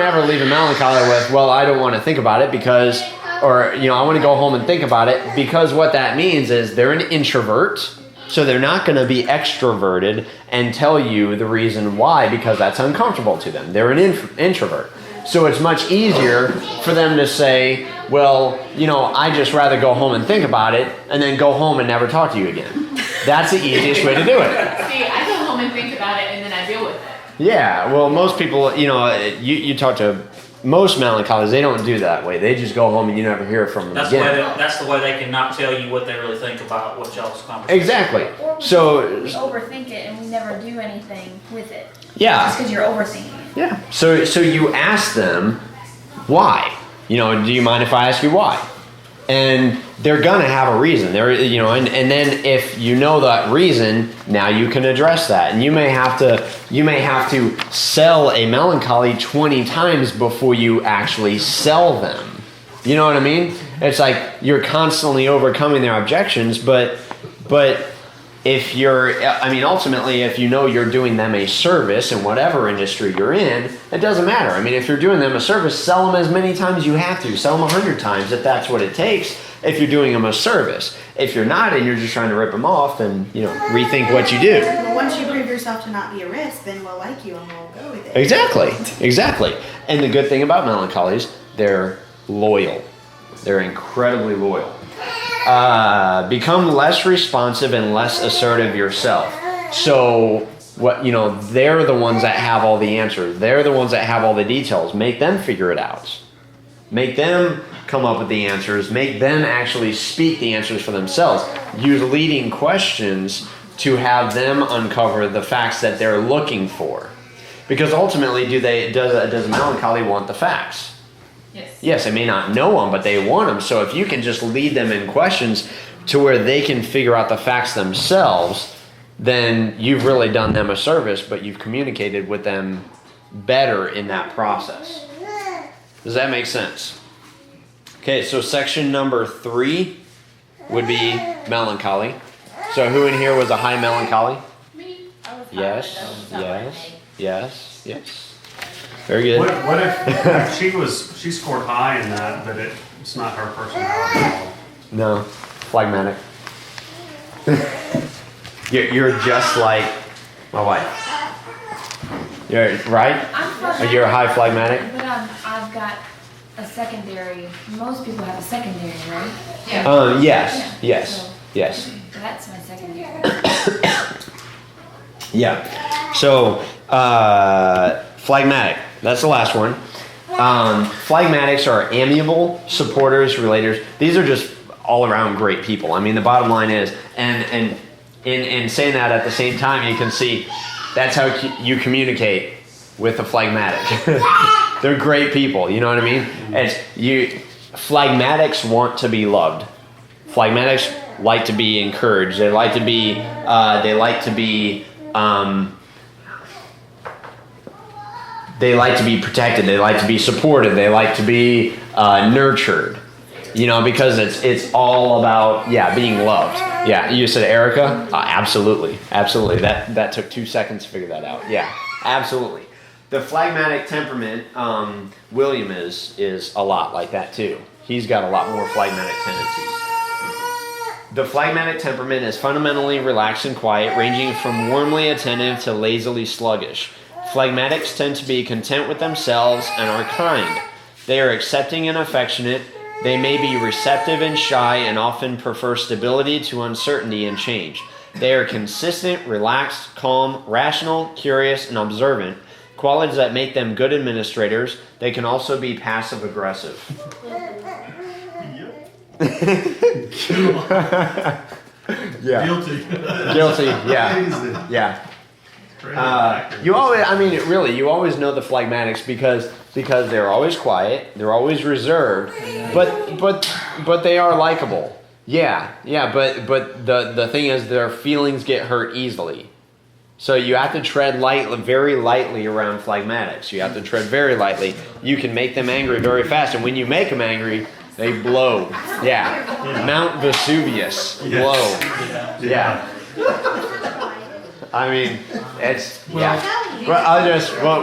ever leave a melancholy with, well, I don't want to think about it because, or, I want to go home and think about it, because what that means is they're an introvert. So they're not going to be extroverted and tell you the reason why, because that's uncomfortable to them. They're an introvert. So it's much easier for them to say, well, I just rather go home and think about it and then go home and never talk to you again. That's the easiest way to do it. See, I go home and think about it and then I deal with it. Yeah, well, most people, you talk to most melancholies, they don't do that way. They just go home and you never hear from them again. That's the way they can not tell you what they really think about what y'all's conversation. Exactly. Or So we overthink it and we never do anything with it. yeah. Just because you're overthinking it. Yeah. So you ask them why. Do you mind if I ask you why? And they're gonna have a reason. And then if you know that reason, now you can address that. And you may have to sell a melancholy 20 times before you actually sell them. You know what I mean? It's like you're constantly overcoming their objections, but if ultimately, if you're doing them a service in whatever industry you're in, it doesn't matter. If you're doing them a service, sell them as many times as you have to. Sell them 100 times if that's what it takes, if you're doing them a service. If you're not and you're just trying to rip them off, then, rethink what you do. Well, once you prove yourself to not be a risk, then we'll like you and we'll go with it. Exactly. And the good thing about melancholies, they're loyal. They're incredibly loyal. Become less responsive and less assertive yourself. So they're the ones that have all the answers. They're the ones that have all the details. Make them figure it out. Make them come up with the answers. Make them actually speak the answers for themselves. Use leading questions to have them uncover the facts that they're looking for. Because ultimately, does a melancholy want the facts? Yes, they may not know them, but they want them. So if you can just lead them in questions to where they can figure out the facts themselves, then you've really done them a service, but you've communicated with them better in that process. Does that make sense? Okay, so section number 3 would be melancholy. So who in here was a high melancholy? Me? Yes. Very good. What if she scored high in that, but it's not her personality at all? No, phlegmatic. You're just like my wife. You're right. You're a high phlegmatic. But I've got a secondary. Most people have a secondary, right? Yeah. Yes. That's That's my second year. Yeah. So, phlegmatic. That's the last one. Phlegmatics are amiable, supporters, relators. These are just all around great people. I mean, the bottom line is, and in saying that at the same time, you can see that's how you communicate with the phlegmatic. They're great people. You know what I mean? Phlegmatics want to be loved. Phlegmatics like to be encouraged. They like to be. They like to be protected. They like to be supported. They like to be nurtured. You know, because it's all about being loved. Yeah, you said Erica? Absolutely. That took 2 seconds to figure that out. Yeah, absolutely. The phlegmatic temperament, William is a lot like that too. He's got a lot more phlegmatic tendencies. The phlegmatic temperament is fundamentally relaxed and quiet, ranging from warmly attentive to lazily sluggish. Phlegmatics tend to be content with themselves and are kind. They are accepting and affectionate. They may be receptive and shy and often prefer stability to uncertainty and change. They are consistent, relaxed, calm, rational, curious, and observant, qualities that make them good administrators. They can also be passive-aggressive. Yeah. Guilty. Yeah. You always know the phlegmatics because they're always quiet, they're always reserved, but they are likable. But the thing is, their feelings get hurt easily. So you have to tread very lightly around phlegmatics. You have to tread very lightly. You can make them angry very fast, and when you make them angry, they blow. Yeah. Mount Vesuvius. Blow. Yeah. I mean, it's Well,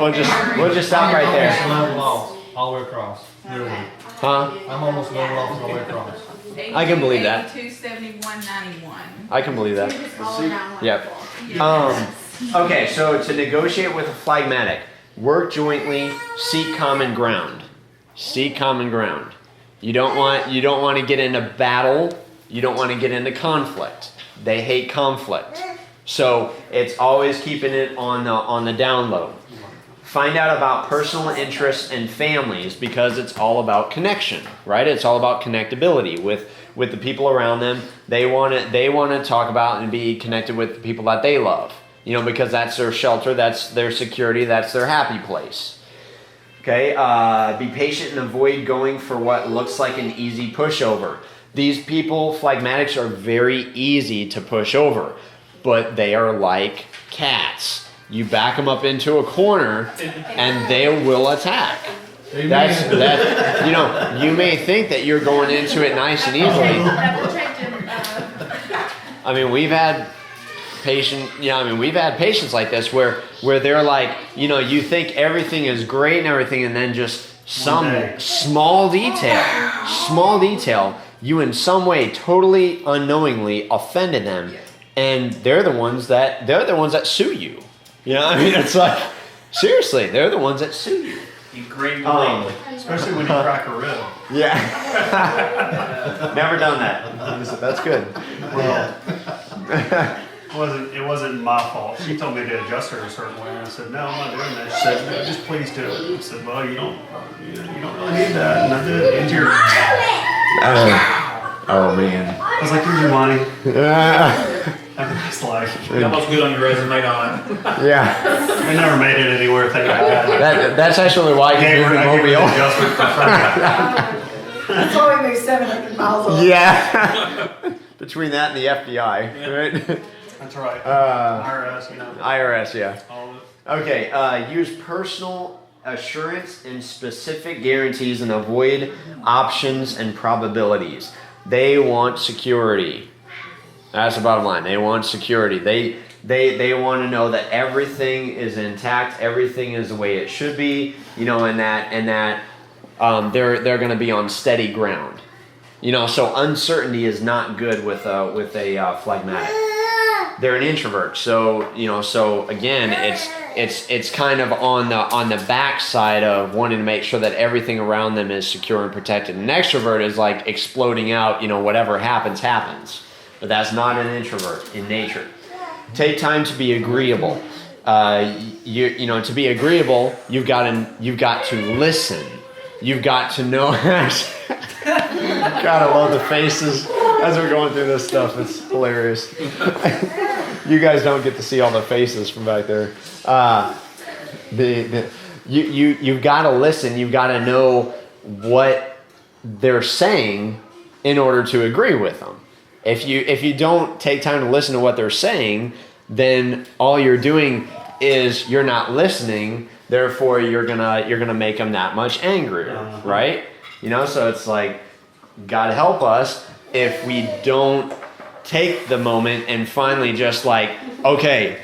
we'll just stop right there. Level off, all the way across. Literally. Huh? I'm almost level off all the way across. I can believe that. 271.91. I can believe that. All around Yep. Okay, so to negotiate with a phlegmatic, work jointly, seek common ground. Seek common ground. You don't want to get into battle. You don't want to get into conflict. They hate conflict. So it's always keeping it on the down low. Find out about personal interests and families because it's all about connection, right? It's all about connectability with the people around them. They want to talk about and be connected with the people that they love. You know, because that's their shelter, that's their security, that's their happy place. Okay, be patient and avoid going for what looks like an easy pushover. These people, phlegmatics, are very easy to push over, but they are like cats. You back them up into a corner, and they will attack. That's you know. You may think that you're going into it nice and easily. I mean, we've had patients like this where they're like, you know, you think everything is great and everything, and then just some small detail, you in some way totally unknowingly offended them, and they're the ones that sue you. You know, I mean, it's like, seriously, they're the ones that sue you. You green green, especially when you crack a rib. Yeah. Never done that. That's good. Well, it wasn't my fault. She told me to adjust her a certain way, and I said, "No, I'm not doing that." She said, "No, just please do it." I said, "Well, you don't really need that." And I did. Into your. Oh man. I was like, "Here's your money." Have a nice life. That looks good on your resume, don't it? Yeah. I never made it anywhere thinking I had. That's actually why you moved to Mobile. Adjustment for free. That's why we moved 700 miles away. Yeah. Between that and the FBI, right? That's right. IRS, you know. IRS, yeah. All of it. Okay, use personal assurance and specific guarantees and avoid options and probabilities. They want security. That's the bottom line. They want security. They want to know that everything is intact, everything is the way it should be, you know, and that they're going to be on steady ground. You know, so uncertainty is not good with a phlegmatic. They're an introvert, so you know. So again, it's kind of on the back side of wanting to make sure that everything around them is secure and protected. An extrovert is like exploding out. You know, whatever happens. but that's not an introvert in nature. Take time to be agreeable. You know, to be agreeable, you've got to listen. You've got to know. God, I love the faces as we're going through this stuff. It's hilarious. You guys don't get to see all the faces from back there. You've got to listen. You've got to know what they're saying in order to agree with them. If you don't take time to listen to what they're saying, then all you're doing is you're not listening. Therefore, you're gonna make them that much angrier, right? You know, so it's like, God help us if we don't take the moment and finally just like, okay,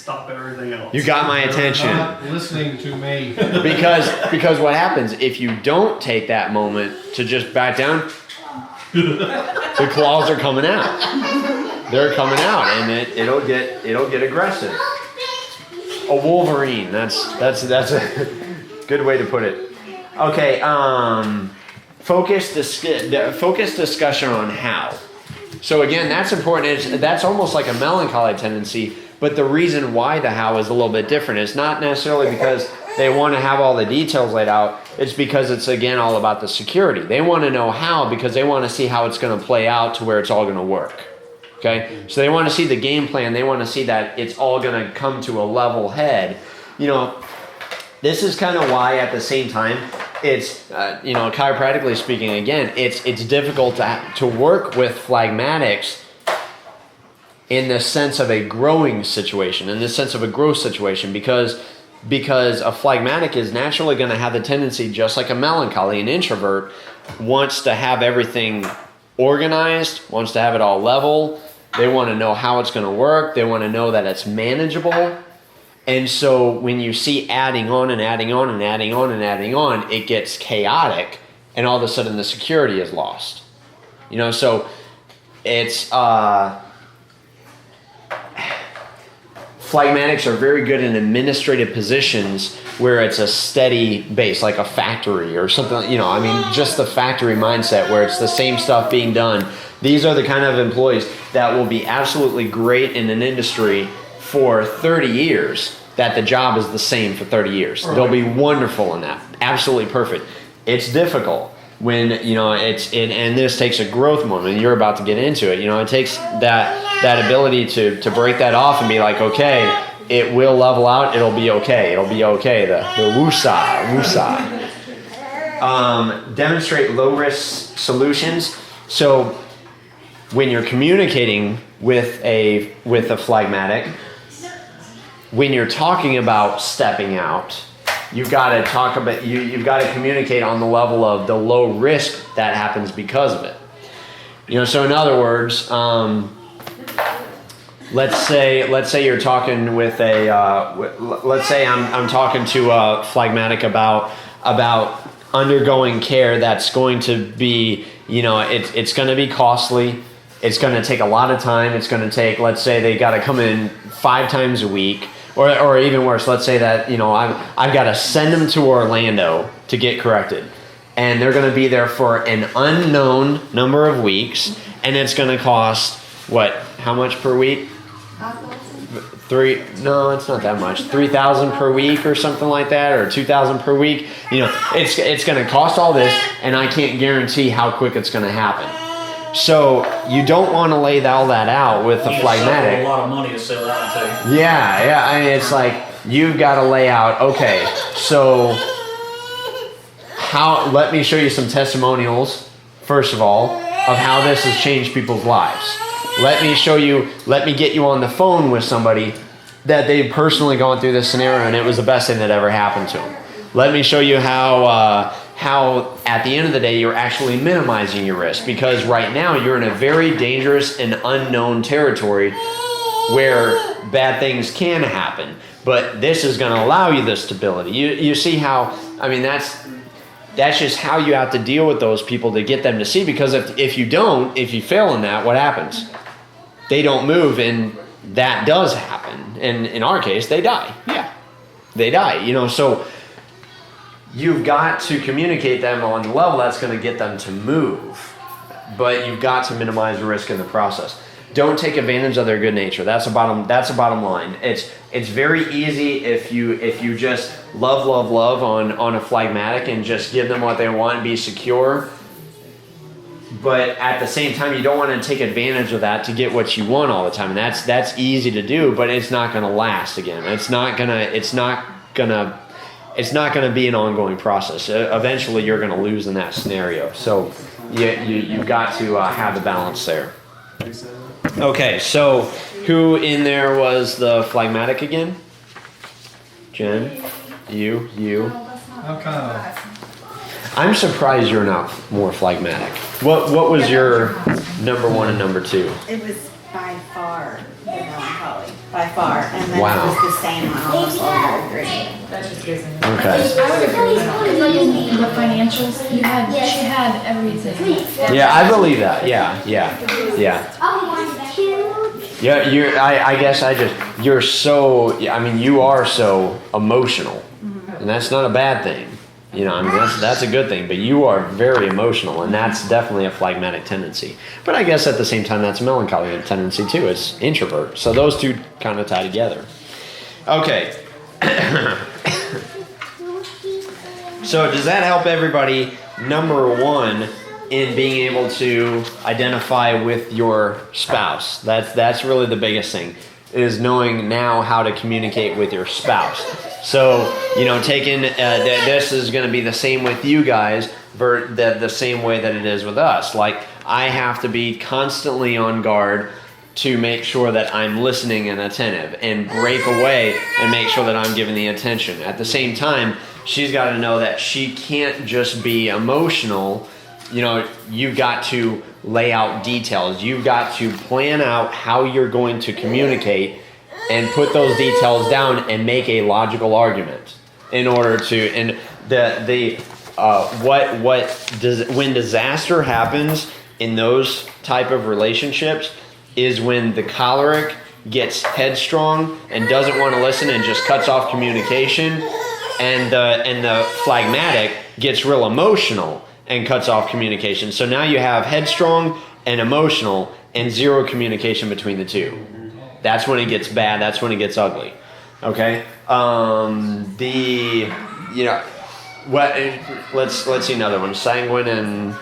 Stop everything else. you got my attention. Not listening to me. Because what happens if you don't take that moment to just back down? The claws are coming out. They're coming out, and it'll get aggressive. A Wolverine. That's a good way to put it. Okay. Focus discussion on how. So again, that's important. That's almost like a melancholy tendency. But the reason why the how is a little bit different. It's not necessarily because they want to have all the details laid out. It's because it's, again, all about the security. They want to know how because they want to see how it's going to play out to where it's all going to work. Okay? So they want to see the game plan. They want to see that it's all going to come to a level head. You know, this is kind of why at the same time, it's, you know, chiropractically speaking, again, it's difficult to work with phlegmatics in the sense of a growing situation, in the sense of a growth situation, because a phlegmatic is naturally going to have the tendency, just like a melancholy, an introvert wants to have everything organized, wants to have it all level. They want to know how it's going to work. They want to know that it's manageable. And so when you see adding on and adding on and adding on and adding on, it gets chaotic, and all of a sudden the security is lost. You know, so it's phlegmatics are very good in administrative positions where it's a steady base, like a factory or something, you know, I mean, just the factory mindset where it's the same stuff being done. These are the kind of employees that will be absolutely great in an industry for 30 years, that the job is the same for 30 years. Right. They'll be wonderful in that. Absolutely perfect. It's difficult when, you know, and this takes a growth moment, and you're about to get into it. You know, it takes that ability to break that off and be like, okay, it will level out. It'll be okay. It'll be okay. The woosah. Demonstrate low risk solutions. So when you're communicating with a phlegmatic, when you're talking about stepping out, you've got to talk about you've got to communicate on the level of the low risk that happens because of it. You know, so in other words, let's say you're talking with let's say I'm talking to a phlegmatic about undergoing care that's going to be, you know, it's going to be costly. It's going to take a lot of time. It's going to take, let's say they got to come in 5 times a week. Or even worse, let's say that, you know, I've got to send them to Orlando to get corrected. And they're going to be there for an unknown number of weeks. And it's going to cost, what, how much per week? No, it's not that much. $3,000 per week or something like that, or $2,000 per week. You know, it's going to cost all this, and I can't guarantee how quick it's going to happen. So you don't want to lay all that out with the phlegmatic. A lot of money to sell that too. Yeah. I mean, it's like you've got to lay out. Okay, so let me show you some testimonials first of all of how this has changed people's lives. Let me get you on the phone with somebody that they've personally gone through this scenario and it was the best thing that ever happened to them. Let me show you how at the end of the day you're actually minimizing your risk, because right now you're in a very dangerous and unknown territory where bad things can happen. But this is going to allow you the stability. You see how, I mean, that's just how you have to deal with those people to get them to see, because if you fail in that, what happens? They don't move, and that does happen. And in our case, they die. Yeah, they die, you know, so you've got to communicate them on the level that's going to get them to move. but you've got to minimize the risk in the process. Don't take advantage of their good nature. That's a bottom line. It's very easy if you just love on a phlegmatic and just give them what they want and be secure. But at the same time, you don't want to take advantage of that to get what you want all the time, and that's easy to do. But it's not going to last. Again, it's not gonna be an ongoing process. Eventually, you're going to lose in that scenario. So you've got to have the balance there. Okay, so who in there was the phlegmatic again? Jen, you. I'm kind of. I'm surprised you're not more phlegmatic. What was your number one and number two? It was by far the melancholy, by far, and then Wow. it was the same on almost all the agree. That's just business. Okay. I would agree. Because like in the financials, she had everything. Yeah, I believe that. Yeah. Yeah, you're so, I mean, you are so emotional, and that's not a bad thing. You know, I mean, that's a good thing, but you are very emotional, and that's definitely a phlegmatic tendency. But I guess at the same time, that's a melancholy tendency too. It's introvert. So those two kind of tie together. Okay. So does that help everybody? Number one, in being able to identify with your spouse. That's really the biggest thing, is knowing now how to communicate with your spouse. So, you know, this is going to be the same with you guys, the same way that it is with us. Like, I have to be constantly on guard to make sure that I'm listening and attentive, and break away and make sure that I'm giving the attention. At the same time, she's got to know that she can't just be emotional. You know, you've got to lay out details. You've got to plan out how you're going to communicate and put those details down and make a logical argument in order to, and when disaster happens in those type of relationships is when the choleric gets headstrong and doesn't want to listen and just cuts off communication, and the phlegmatic gets real emotional and cuts off communication. So now you have headstrong and emotional and zero communication between the two. That's when it gets bad. That's when it gets ugly. Okay. Let's see another one. Sanguine and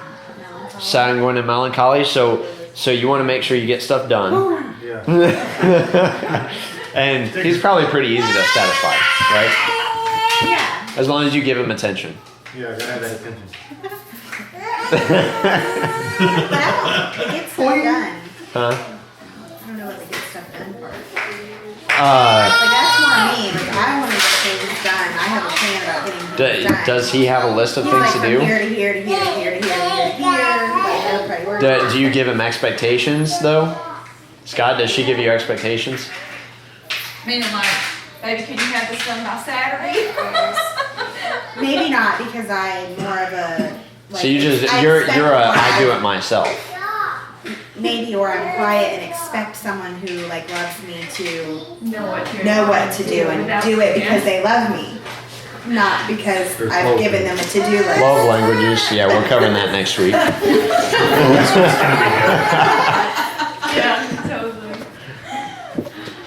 melancholy. So you want to make sure you get stuff done. Yeah. And he's probably pretty easy to satisfy, right? Yeah. As long as you give him attention. Yeah, gotta have that attention. But it gets stuff done. Huh? I don't know what the get stuff done part. Uh, Like, that's more me. Like, I want to get things done. I have a plan about getting things done. does he have a list of He's things like to from do? here to here to here to here to here to here to here. Like, no priority. Do you give him expectations though? Scott, does she give you expectations? Meaning like, baby, can you have this done by Saturday? Maybe not, because I'm more of a. Like, So you're I a expect I do it myself. Maybe, or I'm quiet and expect someone who like loves me to Know what to do and do it because they love me, not because There's I've love. given them a to-do list. Love languages. Yeah, we're covering that next week. Yeah, totally.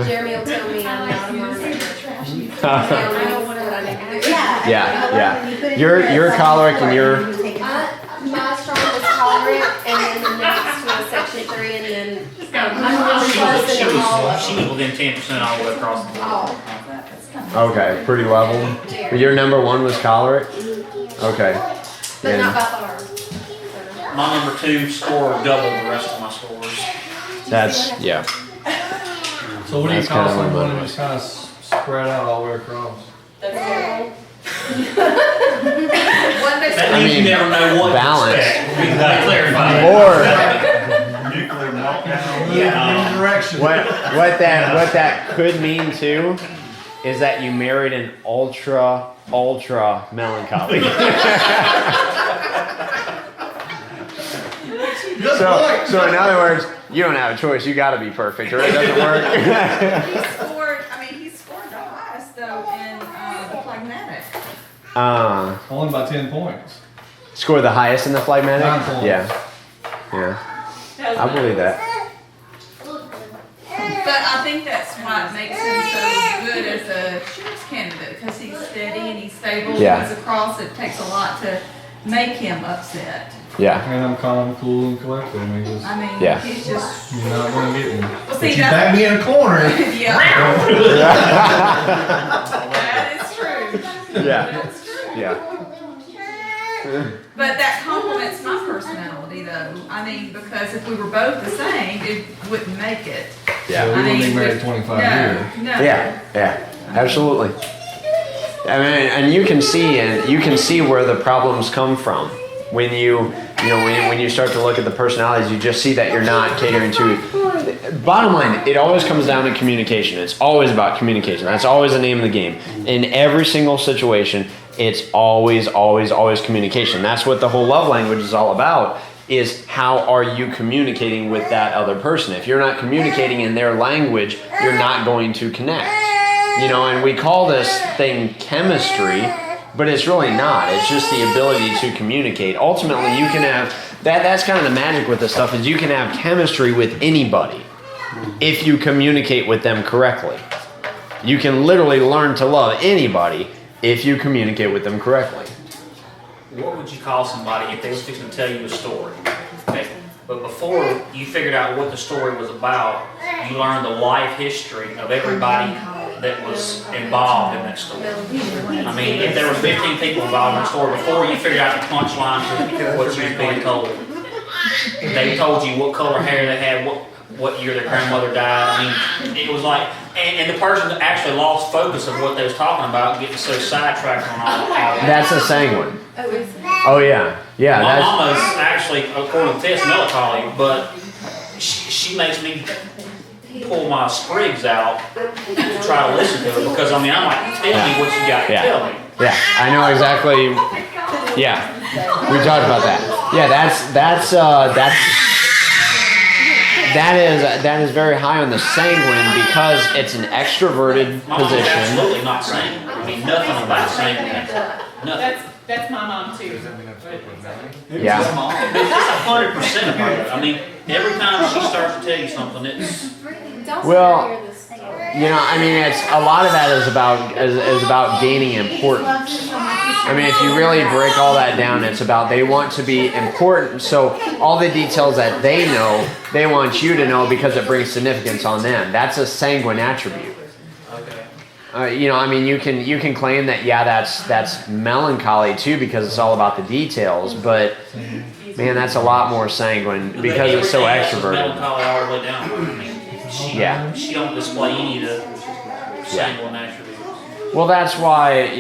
Jeremy will tell me I'm not a monitor. I don't want what I need to do. Yeah. You're choleric and you're. My strongest choleric, and then the next was section 3, and then I'm plus in all of She them. was within 10% all the way across the board. All. Okay, pretty level. Your number one was choleric. Okay. But not And by far. My number 2 scored double the rest of my scores. that's yeah. So what do you That's call kinda what someone mine who's kind of spread out all the way across? That's terrible. That I means mean, you never know what balance. to expect. We can clarify. Or Nuclear meltdown. Yeah. Direction. what that could mean too is that you married an ultra melancholy. So in other words, you don't have a choice. You got to be perfect, or it doesn't work. He scored the highest though in the phlegmatic. Only by 10 points. Score the highest in the phlegmatic. 9 points. Yeah. Yeah, That was I believe nice. that. But I think that's what makes him so good as a sheriff's candidate, because he's steady and he's stable, Yeah. he's across, it takes a lot to make him upset. Yeah. And I'm calm, cool, and collected. I mean, just, I mean, Yeah. he's just, you're not gonna get me. well, If see, you that's, back me in a corner. yeah, that is true. Yeah. That's true. Yeah. But that complements my personality, though. I mean, because if we were both the same, it wouldn't make it. So we Yeah. wouldn't be married 25 years. No. Yeah. Yeah. Absolutely. I mean, and you can see where the problems come from when when you start to look at the personalities. You just see that you're not catering to. Bottom line, it always comes down to communication. It's always about communication. That's always the name of the game. In every single situation, it's always communication. That's what the whole love language is all about, is how are you communicating with that other person. If you're not communicating in their language, you're not going to connect. And we call this thing chemistry, but it's really not. It's just the ability to communicate. Ultimately, you can have, that's kind of the magic with this stuff, is you can have chemistry with anybody if you communicate with them correctly. You can literally learn to love anybody if you communicate with them correctly. What would you call somebody if they was fixing to tell you a story? Okay. But before you figured out what the story was about, you learned the life history of everybody that was involved in that story. I mean, if there were 15 people involved in the story before you figured out the punchline to what you was being told. They told you what color hair they had, what year their grandmother died. I mean, it was like, and the person that actually lost focus of what they was talking about, getting so sidetracked on all that. That's a sanguine. Oh yeah, yeah. My That's, mama's actually, according to this, melancholy, but she makes me pull my sprigs out to try to listen to her, because I mean, I'm like, tell me what you got to tell me. yeah. I know exactly. Yeah, we talked about that. Yeah, that is very high on the sanguine, because it's an extroverted My mom's position. absolutely not saying. I mean, nothing about saying. Nothing. That's my mom too. Yeah. It's 100% about it. I mean, every time she starts to tell you something, it's Well, I mean, it's a lot of that is about gaining importance. I mean, if you really break all that down, it's about they want to be important. So all the details that they know, they want you to know, because it brings significance on them. That's a sanguine attribute. okay. I mean, you can claim that, yeah, that's melancholy too, because it's all about the details. But man, that's a lot more sanguine, because it's so Everything else is extroverted. melancholy all the way down. I mean, Yeah. She don't display any of the sanguine attributes. Well, that's why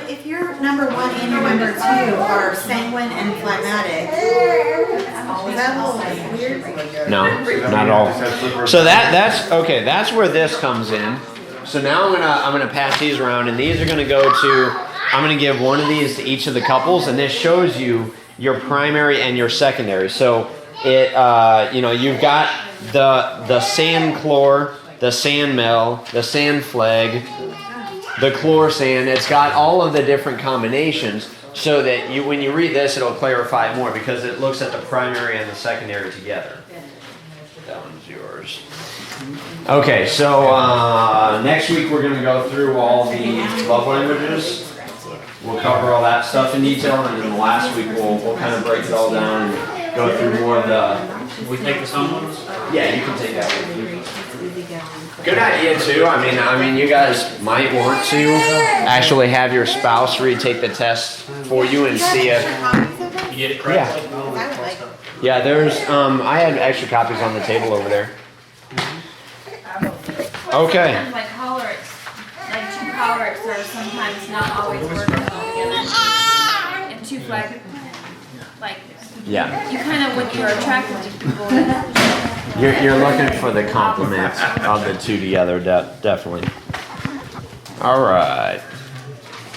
If your number one and your number two are sanguine and phlegmatic, is that a little weird? No, not at all. So that's okay. That's where this comes in. So now I'm gonna pass these around, and these are gonna go to. I'm gonna give one of these to each of the couples, and this shows you your primary and your secondary. So it you've got the sand chlor, the sand mel, the sand flag, the chlor sand. It's got all of the different combinations, so that when you read this, it'll clarify it more, because it looks at the primary and the secondary together. That one's yours. Okay, so next week we're going to go through all the love languages. We'll cover all that stuff in detail, and then last week we'll kind of break it all down and go through more of the. Can we take this home with us? Yeah, you can take that with you. Good idea too. I mean, you guys might want to actually have your spouse retake the test for you and see if. You did it correctly? Yeah, there's. I had extra copies on the table over there. Okay. Sometimes like two cholerics are sometimes not always working well together. And two flag, like, Yeah. you kind of, when you're attracted to people, You're looking for the complement of the two together, definitely. All right.